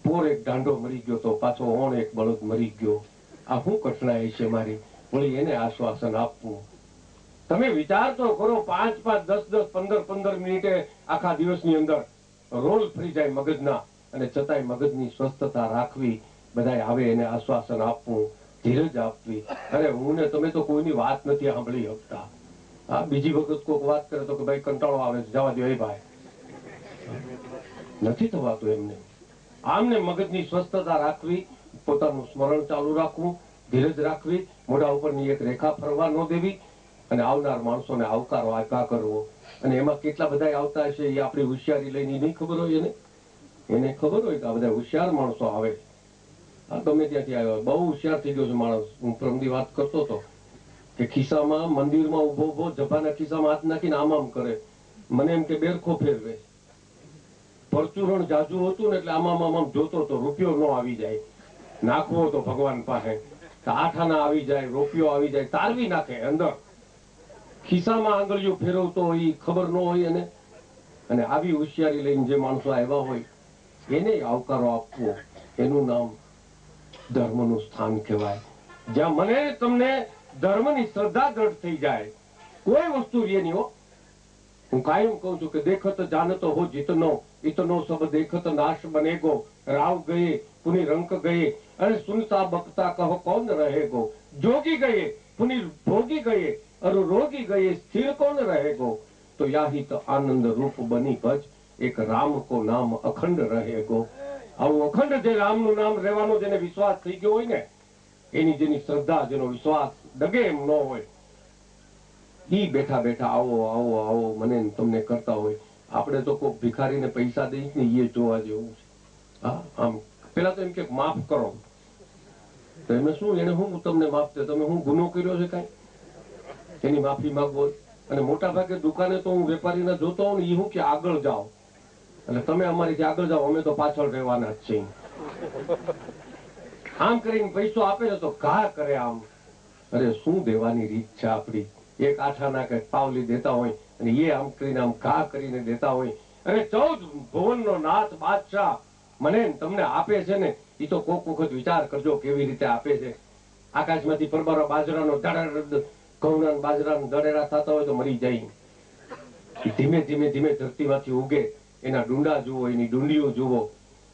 પોર એક દાંડો મરી ગયો તો પાછો ઓણ એક બળદ મરી ગયો, આ શું કઠણાઈ છે મારી? વળી એને આશ્વાસન આપવું. તમે વિચાર તો કરો, 5-5, 10-10, 15-15 મિનિટે આખા દિવસની અંદર રોલ ફરી જાય મગજના, અને છતાંય મગજની સ્વસ્થતા રાખવી, બધા આવે એને આશ્વાસન આપવું, ધીરજ આપવી. અરે હું ને તમે તો કોઈની વાત નથી સાંભળી શકતા. હા, બીજી વખત કોઈક વાત કરે તો કે ભાઈ કંટાળો આવે છે, જવા દો. એ ભાઈ નથી થવાતું એમને. આમને મગજની સ્વસ્થતા રાખવી, પોતાનું સ્મરણ ચાલુ રાખવું, ધીરજ રાખવી, મોઢા ઉપરની એક રેખા ફરવા ન દેવી, અને આવનાર માણસોને આવકારો આપ્યા કરવો. અને એમાં કેટલા બધા આવતા હશે એ આપણી હોશિયારી લઈને નહીં ખબર હોય. એને ખબર હોય કે આ બધા હોશિયાર માણસો આવે. આ ગમે ત્યાંથી આવ્યો, બહુ હોશિયાર થઈ ગયો છે માણસ. હું પ્રમદી વાત કરતો હતો કે ખિસ્સામાં મંદિરમાં ઉભો ઉભો જભાના ખિસ્સામાં હાથ નાખીને આમ કરે. મને એમ કે બેરખો ફેરવે. પરચુરણ જાજુ હતું ને એટલે આમ જોતો તો રૂપિયો નો આવી જાય. નાખવો તો ભગવાન પાસે, આઠાના આવી જાય, રૂપિયો આવી જાય, તારવી નાખે અંદર. ખિસ્સામાં આંગળીઓ ફેરવતો હોય ખબર ન હોય એને. અને આવી હોશિયારી લઈને જે માણસો આવ્યા હોય એને આવકારો આપવો, એનું નામ ધર્મનું સ્થાન કહેવાય. જ્યાં મને તમને ધર્મની શ્રદ્ધા દ્રઢ થઈ જાય, કોઈ વસ્તુ રે નહીં હો. હું કાયમ કહું છું કે દેખત જાનત હો જીતનો, ઇતનો સબ દેખત નાશ બનેગો, રાવ ગયે પુની રંક ગયે, અને સુનતા બકતા કહો કૌન રહેગો, જોગી ગયે પુની ભોગી ગયે, અરુ રોગી ગયે સ્થિર કૌન રહેગો, તો યાહિત આનંદ રૂપ બની ભજ, એક રામ કો નામ અખંડ રહેગો. આવું અખંડ જે રામનું નામ રહેવાનો જેને વિશ્વાસ થઈ ગયો હોય ને, એની જેની શ્રદ્ધા, જેનો વિશ્વાસ ડગે એમ ન હોય, ઈ બેઠા બેઠા આવો આવો આવો મને તમને કરતા હોય. આપણે તો કોઈ ભિખારીને પૈસા દઈશ ને એ જોવા જેવું છે. હા, આમ પેલા તો એમ કે માફ કરો, તો એમને શું, એને હું તમને માફ દે, તમે હું ગુનો કર્યો છે કઈ, એની માફી માંગવો. અને મોટા ભાગે દુકાને તો હું વેપારીને જોતો હોઉં ને, એ હું કે આગળ જાઓ, એટલે તમે અમારીથી આગળ જાઓ, અમે તો પાછળ રહેવાના જ છીએ. આમ કરીને પૈસો આપે ને તો ઘા કરે આમ. અરે શું દેવાની રીત છે આપડી. એક આઠાના કે પાવલી દેતા હોય અને એ આમ કરીને આમ ઘા કરીને દેતા હોય. અરે 14 ભુવનનો નાથ બાદશાહ મને તમને આપે છે ને, એ તો કોક વખત વિચાર કરજો કેવી રીતે આપે છે. આકાશમાંથી પરબારો બાજરાનો ઘઉંના બાજરાના દડેરા થતા હોય તો મરી જાય. ધીમે ધીમે ધીમે ધરતીમાંથી ઉગે, એના ડુંડા જુઓ, એની ડુંડીઓ જુઓ.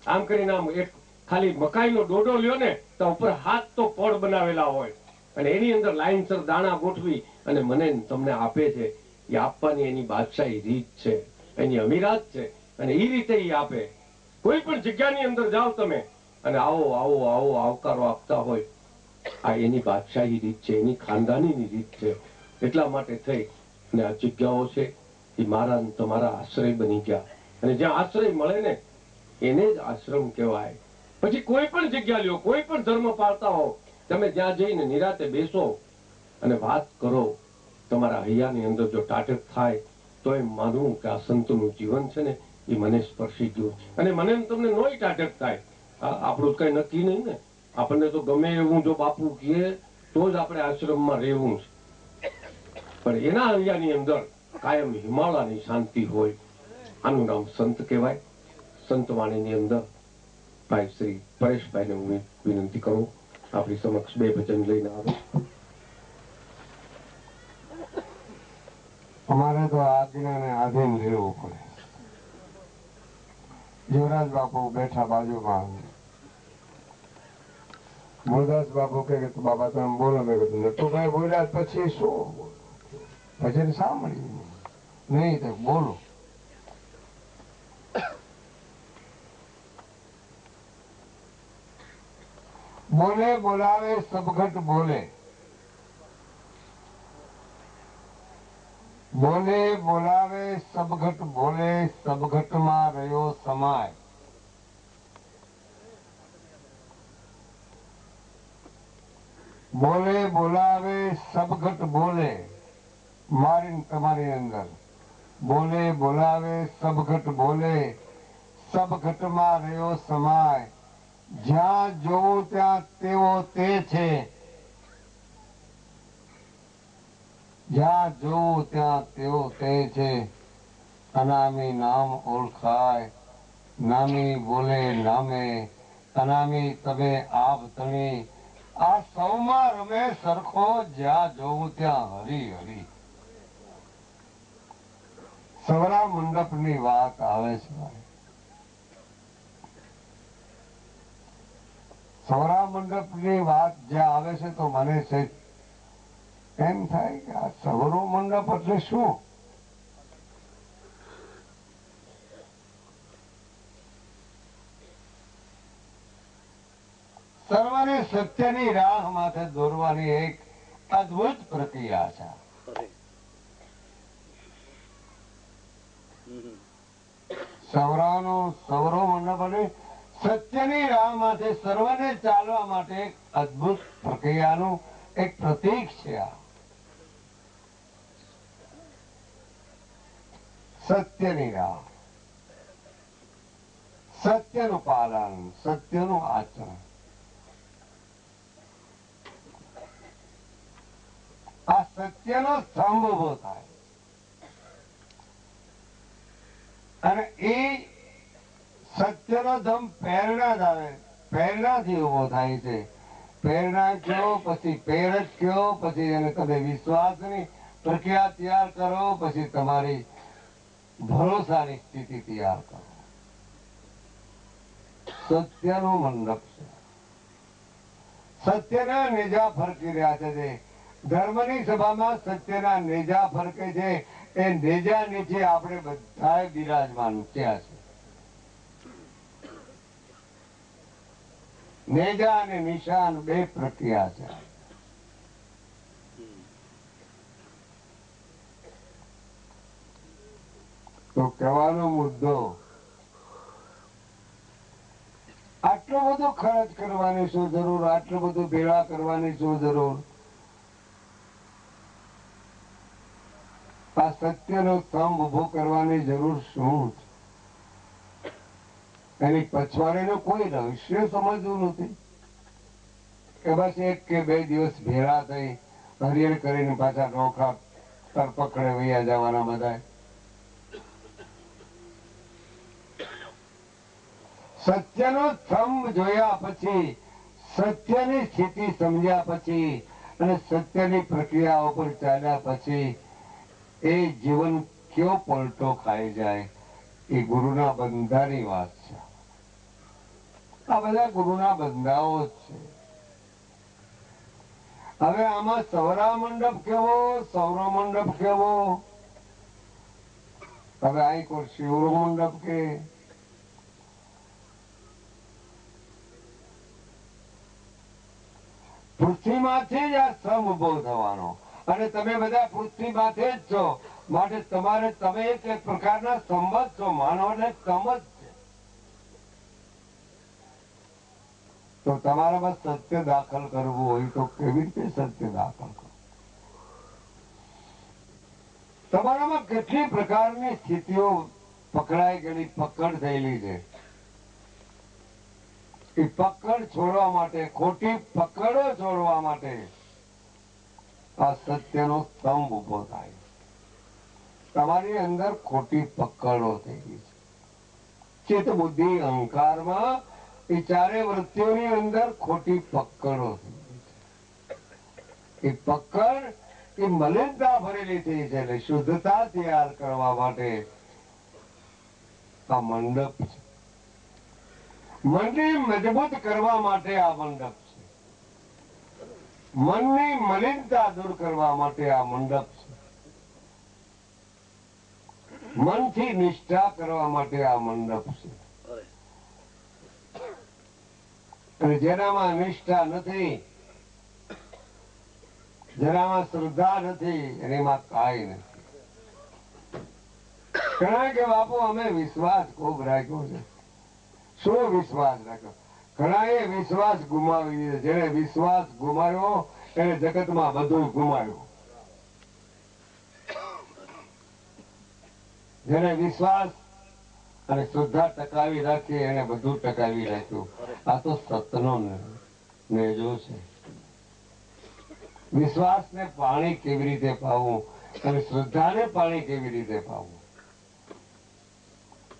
આમ કરીને આમ એક ખાલી મકાઈનો ડોડો લ્યો ને તો ઉપર હાથ તો પડ બનાવેલા હોય, અને એની અંદર લાઈનસર દાણા ગોઠવી અને મને તમને આપે છે. એ આપવાની એની બાદશાહી રીત છે, એની અમીરાત છે, અને એ રીતે એ આપે. કોઈ પણ જગ્યાની અંદર જાઓ તમે અને આવો આવો આવો આવકારો આપતા હોય, આ એની બાદશાહી રીત છે, એની ખાનદાનીની રીત છે. એટલા માટે થઈ અને આ જગ્યાઓ છે એ મારા તમારા આશ્રય બની ગયા. અને જ્યાં આશ્રય મળે ને એને જ આશ્રમ કહેવાય. પછી કોઈ પણ જગ્યા લ્યો, કોઈ પણ ધર્મ પાળતા હો, તમે જ્યાં જઈને નિરાતે બેસો અને વાત કરો, તમારા હૈયાની અંદર જો ટાટક થાય તો એમ માનવું કે આ સંતનું જીવન છે ને એ મને સ્પર્શી ગયું. અને મને તમને નોય ટાટક થાય, આપણું કઈ નક્કી નહીં ને. આપણને તો ગમે એવું જો બાપુ કહે તો જ આપણે આશ્રમમાં રહેવું છે, પણ એના હૈયાની અંદર કાયમ હિમાલયની શાંતિ હોય. આનું નામ સંત કહેવાય. સંત વાણીની અંદર ભાઈ શ્રી પરેશભાઈને હું વિનંતી કરું, આપણી સમક્ષ 2 ભજન લઈને આવે. અમારે તો આજ્ઞાને આધીન રહેવું પડે. જીવરાજ બાપુ બેઠા બાજુમાં, મુરદાસ બાપુ કે બાબા તમે બોલો. મેં કીધું નટુભાઈ બોલ્યા પછી શું ભજન સાંભળ્યું નહીં તો બોલો. બોલે બોલાવે સબઘટ બોલે, બોલે બોલાવે સબઘટ બોલે, સબઘટમાં રહ્યો સમાય. બોલે બોલાવે સબઘટ બોલે, મારી તમારી અંદર બોલે બોલાવે સબઘટ બોલે, સબઘટમાં રહ્યો સમાય. જ્યાં જોવું ત્યાં તેવો તે છે, જ્યાં જોવું ત્યાં તેવો તે છે. અનામી નામ ઓળખાય, નામી બોલે નામે, અનામી તમે આપ તણી. આ સૌમાં રમે સરખો, જ્યાં જોવું ત્યાં હરી હરી. સવરા મંડપની વાત આવે છે. સવરા મંડપની વાત જ્યાં આવે છે તો મને છે એમ થાય કે આ સવરો મંડપ એટલે શું? સર્વને સત્યની રાહ માથે દોરવાની એક અદ્ભુત પ્રક્રિયા છે. સવરો મંડપ એટલે સત્યની રાહ માથે સર્વને ચાલવા માટે એક અદ્ભુત પ્રક્રિયાનું એક પ્રતીક છે. આ સત્યની રાહ, સત્યનું પાલન, સત્યનું આચરણ. આ સત્યનો સ્તંભ ઉભો થાય અને એ સત્યનો ધમ પ્રેરણા જ આવે, પ્રેરણાથી ઉભો થાય છે. પ્રેરણા કયો, પછી પ્રેરક કયો, પછી એને તમે વિશ્વાસની પ્રક્રિયા તૈયાર કરો, પછી તમારી ભરોસાની સ્થિતિ તૈયાર કરો. સત્યનો મંડપ છે. સત્યના નેજા ફરકી રહ્યા છે. ધર્મની સભામાં સત્યના નેજા ફરકે છે. એ નેજા નીચે આપણે બધા બિરાજમાન થયા છે. નેજા અને નિશાન બે પ્રક્રિયા છે. તો કહેવાનો મુદ્દો, આટલું બધું ખર્ચ કરવાની શું જરૂર, આટલું બધું ભેળા કરવાની શું જરૂર? આ સત્યનો સ્તંભ ઉભો કરવાની જરૂર શું છે? એની પછવાડીનું કોઈ રહસ્ય સમજવું નથી કે બસ એક કે બે દિવસ ભેળા થઈ હરિયર કરીને પાછા નોખા તરપકડે વૈયા જવાના બધા. સત્યનો સ્તંભ જોયા પછી, સત્યની સ્થિતિ સમજ્યા પછી અને સત્યની પ્રક્રિયા ઉપર ચાલ્યા પછી એ જીવન કયો પલટો ખાઈ જાય એ ગુરુના બંધાની વાત છે. આ બધા ગુરુના બંધાઓ જ છે. હવે આમાં સૌરા મંડપ કેવો, સૌરો મંડપ કેવો? હવે અહીં કોઈ શિવરો મંડપ કે પૃથ્વીમાંથી જ આ સ્તંભ ઉભો થવાનો અને તમે બધા પૃથ્વી માથે જ છો, માટે તમારે તમે એક પ્રકારના સ્તંભ જ છો, માનવ એટલે સ્તંભ જ છે. તો તમારામાં સત્ય દાખલ કરવું હોય તો કેવી રીતે સત્ય દાખલ કરવું? તમારામાં કેટલી પ્રકારની સ્થિતિઓ પકડાઈ ગયેલી, પકડ થયેલી છે. એ પકડ છોડવા માટે, ખોટી પકડો છોડવા માટે આ સત્યનો સ્તંભ ઉભો થાય. તમારી અંદર ખોટી પકડો થઈ ગઈ છે. ચિત્ત બુદ્ધિ અહંકારમાં એ ચારે વૃત્તિઓની અંદર ખોટી પકડો થઈ ગઈ છે. એ પકડ એ મલિનતા ભરેલી થઈ છે. એટલે શુદ્ધતા તૈયાર કરવા માટે આ મંડપ છે. મનને મજબૂત કરવા માટે આ મંડપ છે. મનની મલિનતા દૂર કરવા માટે આ મંડપ છે. મનથી નિષ્ઠા કરવા માટે આ મંડપ છે. અને જેનામાં નિષ્ઠા નથી, જેનામાં શ્રદ્ધા નથી, એનામાં કાંઈ નથી. ઘણા કે બાપુ અમે વિશ્વાસ ખૂબ રાખ્યો છે. શું વિશ્વાસ રાખ્યો? ઘણા એ વિશ્વાસ ગુમાવી દીધો. જેને વિશ્વાસ ગુમાવ્યો એને જગતમાં બધું ગુમાવ્યું. જેને વિશ્વાસ અને શ્રદ્ધા ટકાવી રાખી એને બધું ટકાવી રાખ્યું. આ તો સતનો નેજો છે. વિશ્વાસને પાણી કેવી રીતે પાવું અને શ્રદ્ધાને પાણી કેવી રીતે પાવું?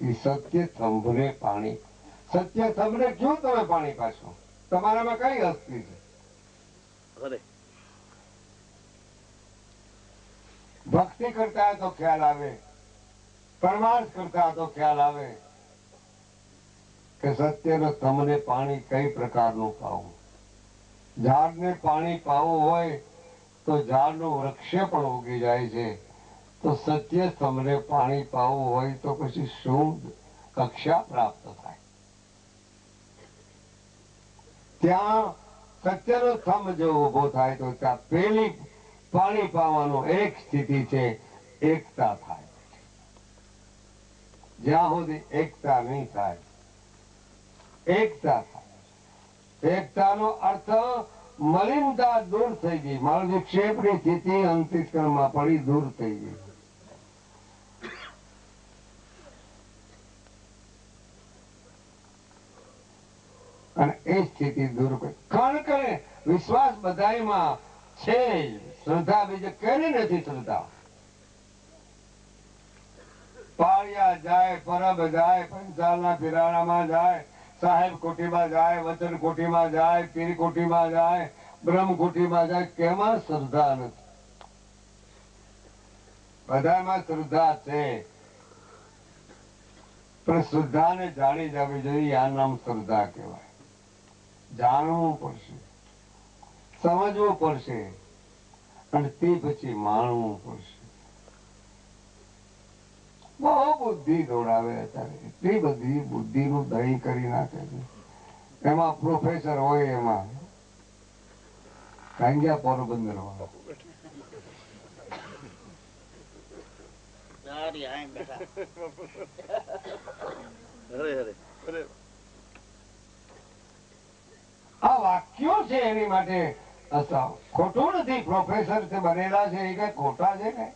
એ સત્ય સ્તંભને પાણી, સત્ય સ્તંભને ક્યું તમે પાણી પાશો? તમારામાં કઈ હસ્તી છે? ભક્તિ કરતા હોય તો ખ્યાલ આવે, પરમાર્થ કરતા હોય તો ખ્યાલ આવે કે સત્યના સ્તંભને પાણી કઈ પ્રકારનું પાવું. ઝાડને પાણી પાવું હોય તો ઝાડનું વૃક્ષ પણ ઉગી જાય છે. તો સત્ય સ્તંભને પાણી પાવું હોય તો પછી શું કક્ષા પ્રાપ્ત થાય? ત્યાં સત્યનો સ્તંભ જો ઉભો થાય તો ત્યાં પેલી પાણી પાવાનો એક સ્થિતિ છે, એકતા થાય. જ્યાં સુધી એકતા નહીં થાય, એકતા થાય. એકતાનો અર્થ મલિનતા દૂર થઈ ગઈ, મળ વિક્ષેપની સ્થિતિ અંતઃકરણમાં પડી દૂર થઈ ગઈ. અને એ સ્થિતિ દૂર કરી. કારણ કે વિશ્વાસ બધાયમાં છે જ. શ્રદ્ધા બીજે કેની નથી શ્રદ્ધા. પાળિયા જાય, પરબ જાય, પંચાલના ફિરાણામાં જાય, સાહેબ કોઠીમાં જાય, વચન કોઠીમાં જાય, પીર કોઠીમાં જાય, બ્રહ્મ કોઠીમાં જાય, કેમાં શ્રદ્ધા નથી? બધામાં શ્રદ્ધા છે, પણ શ્રદ્ધાને જાણી જવી જોઈએ. આ નામ શ્રદ્ધા કહેવાય. જાણવું પડશે, સમજવું પડશે, અને તે પછી માણવું પડશે. બહુ બુદ્ધિ દોડાવે અત્યારે, એટલી બધી બુદ્ધિનું દહીં કરી નાખે છે. એમાં પ્રોફેસર હોય, એમાં કાંગ્યા પોરબંદર વાળો આ વાક્યો છે એની માટે ખોટું નથી. પ્રોફેસર છે બનેલા છે એ કઈ ખોટા છે ને?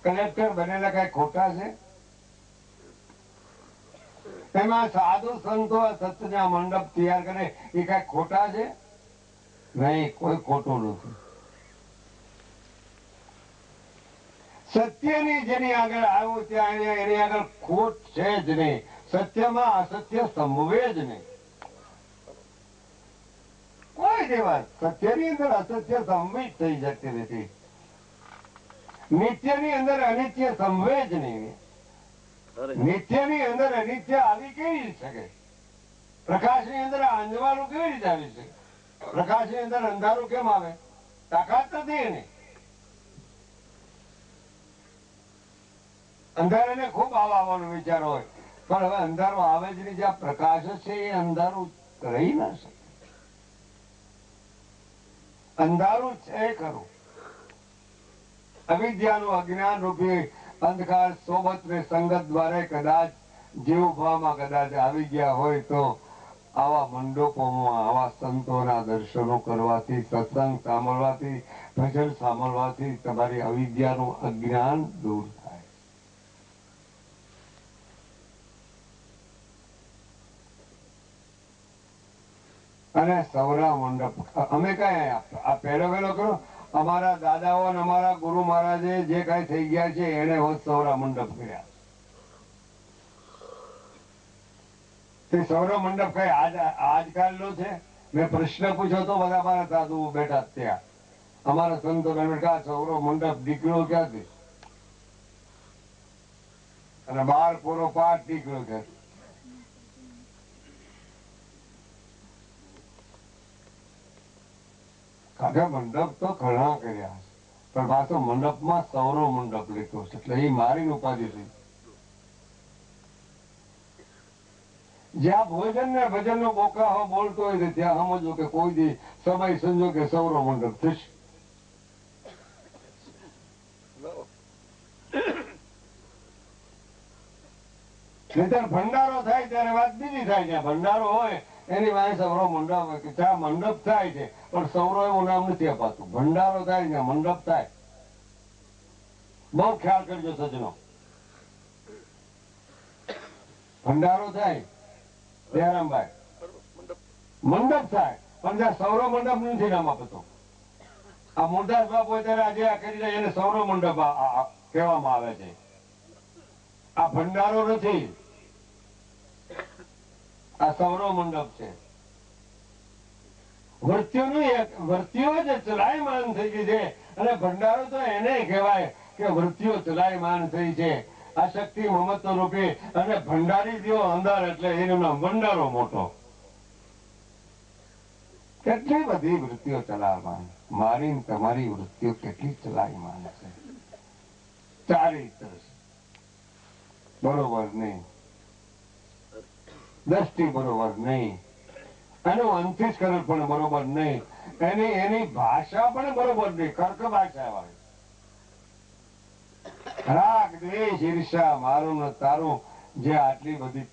કલેક્ટર બનેલા કઈ ખોટા છે? એમાં સાધુ સંતો સત્યના મંડપ તૈયાર કરે એ કઈ ખોટા છે? નહીં, કોઈ ખોટું નથી. સત્યની જેની આગળ આવ્યું ત્યાં એની આગળ ખોટ છે જ નહીં. સત્યમાં અસત્ય સંભવે જ નહીં. કોઈ દિવસ સત્યની અંદર અસત્ય સંભવિત થઈ શકતી નથી. નિત્યની અંદર અનિત્ય સંભવે જ નહીં. નિત્યની અંદર અનિત્ય આવી કેવી શકે? પ્રકાશની અંદર અંજવાળું કેવી રીતે આવી શકે? પ્રકાશની અંદર અંધારું કેમ આવે? તાકાત નથી એને. અંધારાને ખૂબ આવવાનો વિચાર હોય, પણ હવે અંધારો આવે જ નહીં. જ્યાં પ્રકાશ છે એ અંધારું રહી ના શકે. અંધારું છે ખરું. અવિદ્યાનું અજ્ઞાન રૂપી અંધકાર સોબત ને સંગત દ્વારા કદાચ જીવભાવમાં કદાચ આવી ગયા હોય તો આવા મંડપોમાં આવા સંતોના દર્શનો કરવાથી, સત્સંગ સાંભળવાથી, ભજન સાંભળવાથી તમારી અવિદ્યાનું અજ્ઞાન દૂર થાય. અને સૌરા મંડપ અમે કઈ આ પહેલો વહેલો કરો. અમારા દાદાઓ અને અમારા ગુરુ મહારાજે જે કઈ થઈ ગયા છે એને હોત સૌરા મંડપ કર્યા. તે સૌરા મંડપ કઈ આજકાલનો છે? મેં પ્રશ્ન પૂછ્યો તો બધા મારા સાધુ બેઠા ત્યાં. અમારા સંતો બેઠા, સૌરો મંડપ દીકરો ક્યાંથી? અને 12 પૂરો પાઠ દીકરો ક્યાંથી? કાકા મંડપ તો ઘણા કર્યા, પણ પાછો મંડપમાં સૌરો મંડપ લીધો છે, એટલે એ મારી ઉપાધિ થઈ. જ્યાં ભોજન ને ભજન નો બોકાહો બોલતો હોય ત્યાં સમજો કે કોઈ દી સમય સંજોગે સૌરો મંડપ થશે. નહીતર ભંડારો થાય ત્યારે વાત બીજી થાય. ત્યાં ભંડારો હોય એની વાંહે સૌરો મંડપ, ત્યાં મંડપ થાય છે પણ સૌરો એવું નામ નથી અપાતું. ભંડારો થાય ત્યાં મંડપ થાય. બહુ ખ્યાલ કરજો સજનો. ભંડારો થાય દયારામભાઈ, મંડપ થાય, પણ ત્યાં સૌરો મંડપ નથી નામ આપતો. આ મુરદાસ બાપુ અત્યારે આજે આ કરી રહ્યા એને સૌરો મંડપ કહેવામાં આવે છે. આ ભંડારો નથી, આ સૌરો મંડપ છે. વૃત્તિઓ જ ચલાયમાન થઈ ગઈ છે, અને ભંડારો તો એને કહેવાય કે વૃત્તિઓ ચલાયમાન થઈ છે. આ શક્તિ મમત્વ રૂપી અને ભંડારી જેવો અંધાર, એટલે એનું નામ ભંડારો મોટો. કેટલી બધી વૃત્તિઓ ચલાયમાન. મારી તમારી વૃત્તિઓ કેટલી ચલાયમાન છે. ચારિત્ર બરોબર નહીં, દ્રષ્ટિ બરોબર નહીં, એનું અંતસ્કરણ પણ બરોબર નહીં, એની ભાષા પણ બરોબર નહીં. કર્ક ભાષા વાળી રાગ દ્વેષ ઈર્ષા મારું ને તારું જે આટલી બધી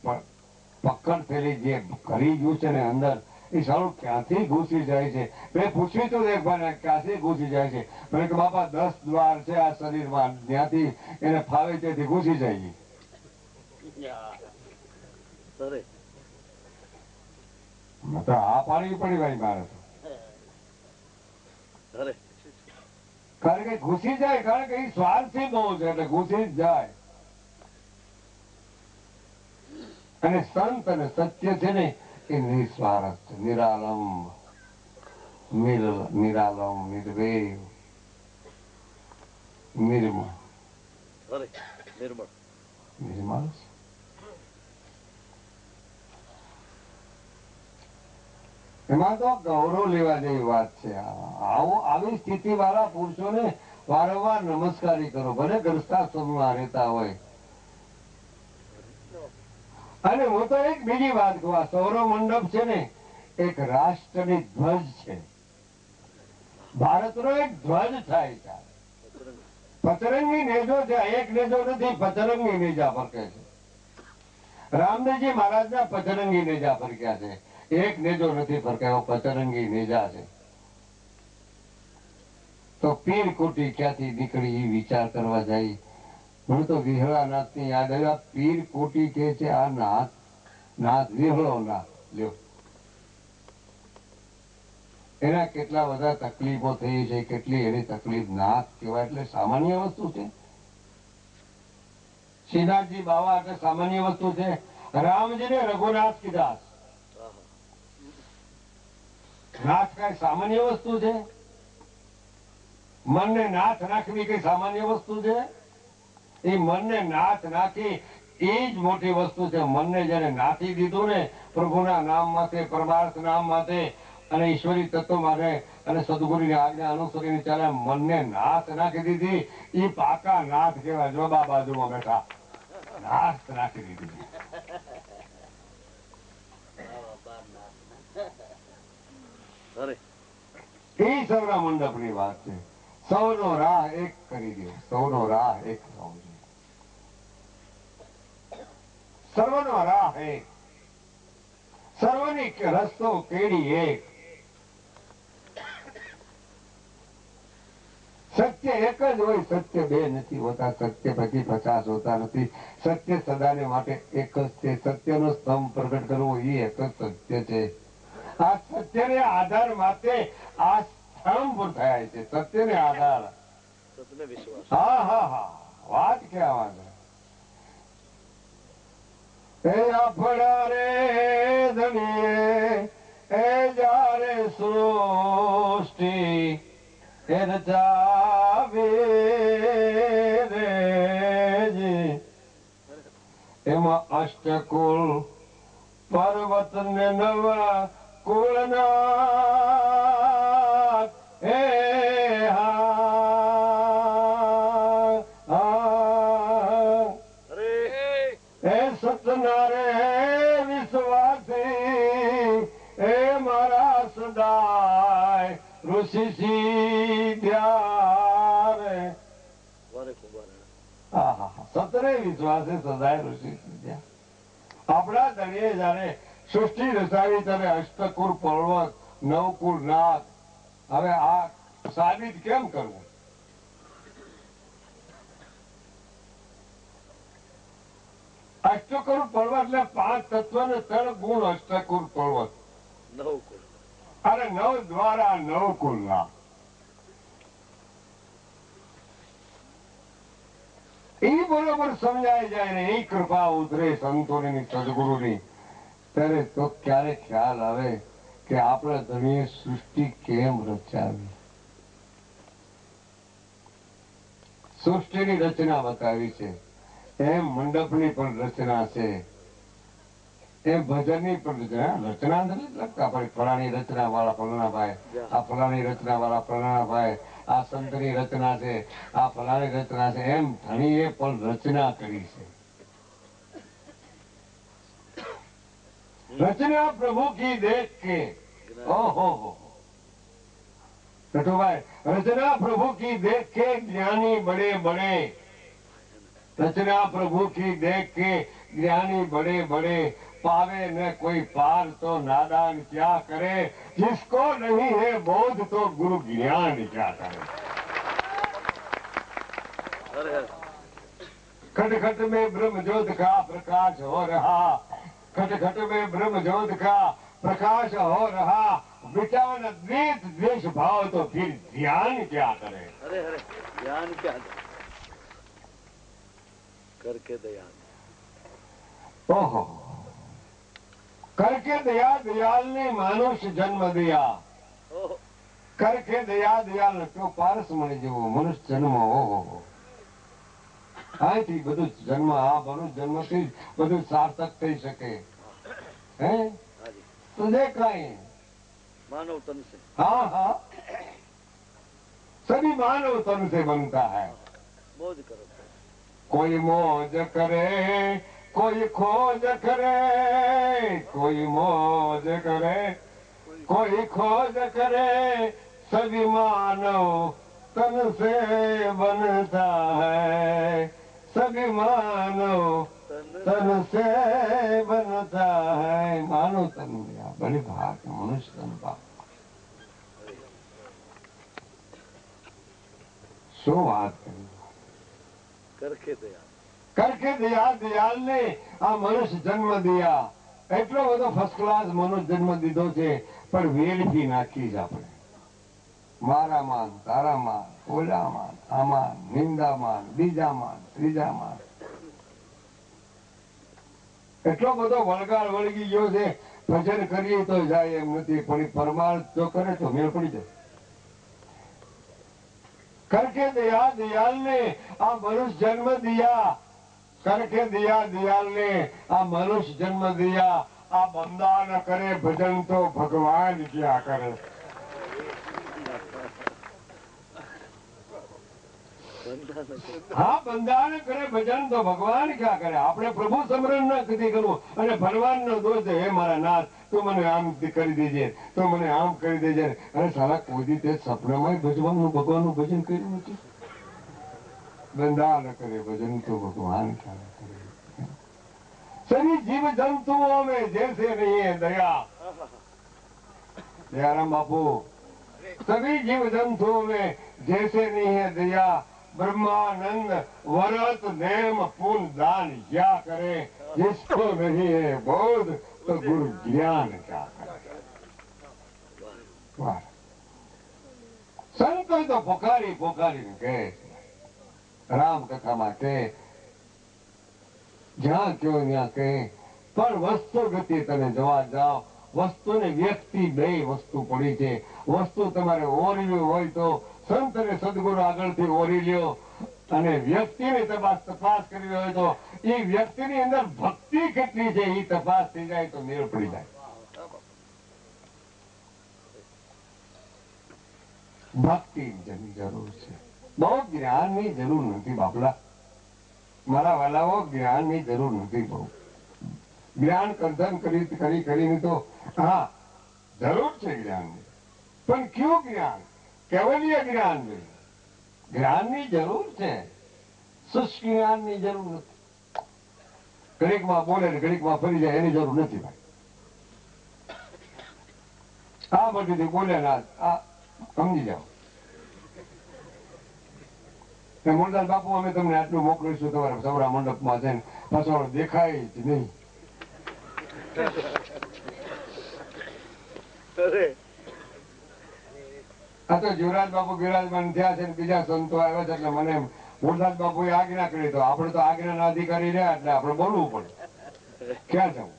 પકડ થયેલી જે કરી ગયું છે ને અંદર, એ સારું ક્યાંથી ઘૂસી જાય છે. મેં પૂછ્યું તો દેખભાઈ ક્યાંથી ઘૂસી જાય છે. મને કે બાપા 10 દ્વાર છે આ શરીરમાં, જ્યાંથી એને ફાવે ત્યાંથી ઘૂસી જાય. મેં તો આ પાડવી પડી ભાઈ મારે તો. કારણ કે ઘૂસી જાય, કારણ કે એ સ્વાર્થી બહુ છે એટલે ઘૂસી જ જાય. અને સંત અને સત્ય છે ને એ નિસ્વાર્થ છે, નિરાલંબ, નિરાલંબ, નિર્વેવ, નિર્મળ. નિર્મળ છે. એમાં તો ગૌરવ લેવા જેવી વાત છે. આવી સ્થિતિ વાળા પુરુષોને વારંવાર નમસ્કારી કરો, ભલે ગ્રસ્તાશ્રમમાં રહેતા હોય. અને હું તો એક બીજી વાત કહું, આ સૌરવ મંડપ છે ને એક રાષ્ટ્રની ધ્વજ છે, ભારતનો એક ધ્વજ થાય છે. પચરંગી નેજો છે, એક નેજો નથી, પચરંગી નેજા ફરકે છે. રામદેવજી મહારાજના પચરંગી નેજા ફરક્યા છે, એક નેજો નથી ફરકાયો, પચરંગી નેજા છે. તો પીર કોટી ક્યાંથી નીકળી એ વિચાર કરવા જાય. હું તો વિહળા નાથ ની યાદ આવ્યા. પીર કોટી કે છે આ નાથ, નાથ વિહળો નાથ લ્યો. એના કેટલા બધા તકલીફો થઈ છે, કેટલી એની તકલીફ. નાથ કહેવાય એટલે સામાન્ય વસ્તુ છે? શ્રીનાથજી બાવા એટલે સામાન્ય વસ્તુ છે? રામજીને રઘુનાથ કીધા, નાથ કઈ સામાન્ય વસ્તુ છે? મનને નાથ નાખવી કઈ સામાન્ય વસ્તુ છે? એ મનને નાથ નાખી એ જ મોટી વસ્તુ છે. મનને જયારે નાખી દીધું ને પ્રભુના નામ માટે, પરમાર્થ નામ માટે અને ઈશ્વરી તત્વ માટે અને સદગુરુની આજ્ઞા અનુસરીને ચાલે, મનને નાથ નાખી દીધી, એ પાકા નાથ કહેવાય. જોબા બાજુમાં બેઠા નાથ નાખી દીધી. એ સૌના મંડપ ની વાત છે. સૌનો રાહ એક કરી દો, સૌનો રાહ એક થવો જોઈએ. સર્વનો રાહ એક, સર્વની રસ્તો કેડી એક. સત્ય એક જ હોય, સત્ય બે નથી હોતા, સત્ય પછી 50 હોતા નથી. સત્ય સદાને માટે એક જ છે. સત્યનો સ્તંભ પ્રગટ કરવો એ એક જ સત્ય છે. આ સત્યને આધાર માટે આ સ્તંભ થયા છે. સત્યને આધાર. હા હા હા, વાત ક્યાં વાત. એ અફડા રે ધણીએ એ જારે સૃષ્ટિ એ રચાવે રે જી. એમાં અષ્ટકુલ પર્વત ને નવા કુળના હે સતના રે વિશ્વાસી એ મારા સદાય ઋષિ સીધ્યા રે. સતરે વિશ્વાસે સદાય ઋષિ સીધ્યા. આપણા ધણીએ જયારે સૃષ્ટિ રચાવી ત્યારે અષ્ટકુળ પર્વત, નવકુળ નાથ. હવે આ સાબિત કેમ કરવું? અષ્ટકુળ પર્વત એટલે 5 તત્વ ને 3 ગુણ. અષ્ટકુળ પર્વત, અરે 9 દ્વારા 9 કુલ ના. એ બરોબર સમજાય જાય ને એ કૃપા ઉતરે સંતોની, સદગુરુની, ત્યારે તો ક્યારે ખ્યાલ આવે કે આપણે ધણીએ સૃષ્ટિ કેમ રચાવી. સૃષ્ટિની રચના બતાવી છે. એમ મંડપની પણ રચના છે, એમ ભજનની પણ રચના નથી લખતા. પણ ફલાણી રચના વાળા ફલાણા ભાઈ, આ ફલાણી રચના વાળા ફલાણા ભાઈ, આ સંતની રચના છે, આ ફલાણી રચના છે. એમ ધણીએ પણ રચના કરી છે. રચના પ્રભુ કી દેખ કે ઓહો નટુભાઈ, રચના પ્રભુ કી દેખ के ज्ञानी बड़े बड़े, रचना प्रभु की देख के ज्ञानी बड़े बड़े, पावे न कोई पार तो नादान क्या करे, जिसको नहीं है बोध तो गुरु ज्ञान क्या करे. खट खट में ब्रह्म ज्योत का प्रकाश हो रहा, खट खट में ब्रह्म ज्योत का प्रकाश हो रहा मिटा न द्वेष द्वेष भाव तो फिर ध्यान क्या करे। अरे अरे ध्यान क्या करके दया। ओहो करके दया दयाल ने मानुष जन्म दिया। ओहो करके दया दयाल ને કયો પારસ મળી જેવો મનુષ્ય જન્મ ઓહો અહીંથી બધું જન્મ આ બધું જન્મથી બધું સાર્થક થઈ શકે હે તો દેખાય मानव तन से। हाँ हाँ सभी मानव तन से बनता है। मौज करो। कोई मौज करे कोई खोज करे कोई मौज करे कोई खोज करे सभी मानव तन से बनता है। सभी मानव तन से बनता है। मानव तन बड़े भाग मनुष्य तन भाग शो बात करी करके दया करके दया दयाल ने आ मनुष्य जन्म दिया। એટલો બધો ફર્સ્ટ ક્લાસ મનુષ્ય જન્મ દીધો છે પણ વેડફી નાખી જ આપણે મારામાન તારામાન ઓલામાન આમાન નિંદામાન બીજામાન ત્રીજામાન એટલો બધો વળગાડ વળગી ગયો છે ભજન કરીએ તો જાય એમ નથી પણ પરમાર્થ જો કરે તો મેળ પડી જાય। करके दया दयाल ने आ मनुष्य जन्म दिया। करके दिया दयाल ने आ मनुष्य जन्म दिया। आ बंदा न करे भजन तो भगवान क्या करे। हाँ बंदा न करे भजन तो भगवान क्या करे। આપણે પ્રભુ સ્મરણ ન કદી કરવું અને ભગવાનનો દોષ છે હે મારા નાથ તું મને આમ કરી દેજે તું મને આમ કરી દેજે। અરે સાલા કોઈ દી તે સપનામાં ભગવાનનું ભજન કર્યું નથી। बंदा न करे भजन तो भगवान क्या करे। सभी जीव जंतुओं में जैसे नहीं है दया। दयाराम बापू सभी जीव जंतुओं में जैसे नहीं है दया। ब्रह्मानंद व्रत नेम पुण्य दान क्या करे। जिसको नहीं है बोध तो गुरु ज्ञान क्या करे। संत तो पुकारी पुकारी कहे राम कथा માટે જ્યાં કયો ત્યાં કહે પણ વસ્તુ ગતિ તમે જોવા જાઓ વસ્તુ ને વ્યક્તિ બે વસ્તુ પડી છે। વસ્તુ તમારે ઓરવી હોય તો સંત અને સદગુરુ આગળથી ઓરી લ્યો અને વ્યક્તિને તપાસ કરવી હોય તો એ વ્યક્તિની અંદર ભક્તિ કેટલી છે એ તપાસ થઈ જાય તો મેળ પડી જાય। ભક્તિ જરૂર છે બહુ જ્ઞાનની જરૂર નથી બાપલા મારા વાલાઓ જ્ઞાનની જરૂર નથી બહુ જ્ઞાન કર્તન કરીને તો હા જરૂર છે જ્ઞાનની પણ કયું જ્ઞાન કેવલીય જ્ઞાન નહીં જ્ઞાનની જરૂર છે શુષ્ક જ્ઞાનની જરૂર નથી। ઘડીકમાં બોલે ને ઘડીકમાં ફરી જાય એની જરૂર નથી ભાઈ। આ બધું બોલે ના આ સમજી જાઓ। મોરદાસ બાપુ અમે તમને આટલું મોકલીશું તમારા સૌરા મંડપમાં જઈને પાછળ દેખાય જ નહીં। આ તો જીવરાજ બાપુ બિરાજમાન થયા છે બીજા સંતો આવ્યા છે એટલે મને મોરદાસ બાપુએ આજ્ઞા કરી તો આપણે તો આજ્ઞાના અધિકારી રહ્યા એટલે આપણે બોલવું પડે ક્યાં જવું।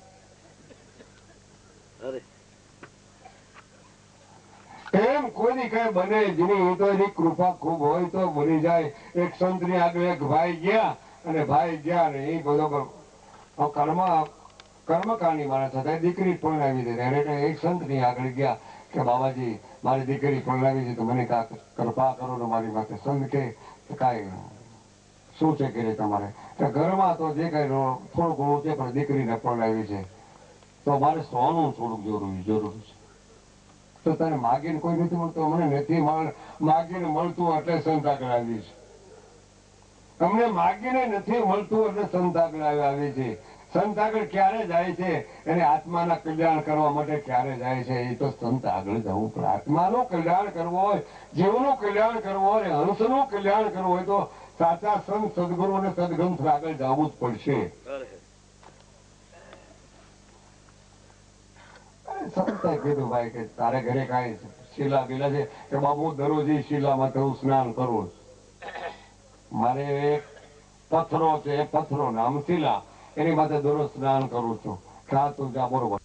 એમ કોઈની કઈ બને જ નહીં તો એની કૃપા ખૂબ હોય તો બની જાય। એક સંત ની આગળ એક ભાઈ ગયા અને ભાઈ ગયા ને એ બધો કર્મકાંડી માણસ હતા દીકરી પરણાવી દીધી એક સંત ની આગળ ગયા કે બાબાજી મારી દીકરી પરણાવી છે તો મને કૃપા કરો ને મારી પાસે। સંત કે કાંઈ શું છે કે તમારે ઘરમાં તો જે કઈ થોડું ઘણું છે પણ દીકરીને પરણાવી છે તો મારે સોનું થોડુંક જરૂર છે તો તને માગીને કોઈ નથી મળતું મને નથી માગીને મળતું એટલે સંત આગળ આવી છે। અમને માગીને નથી મળતું એટલે સંત આગળ આવી છે। સંત આગળ ક્યારે જાય છે એને આત્માના કલ્યાણ કરવા માટે ક્યારે જાય છે એ તો સંત આગળ જવું પડે। આત્માનું કલ્યાણ કરવું હોય જીવનું કલ્યાણ કરવું હોય હંસનું કલ્યાણ કરવું હોય તો સાચા સંત સદગુરુ અને સદગ્રંથ આગળ જવું જ પડશે। સંતે કીધું ભાઈ કે તારે ઘરે કાંઈ શીલા બીલા છે કે બાપુ દરરોજ ઈ શીલામાં તો હું સ્નાન કરું છું. મારે એક પથ્થરો છે, પથ્થરો નામ શીલા, એની માથે દરરોજ સ્નાન કરું છું. કા તું જા બરોબર.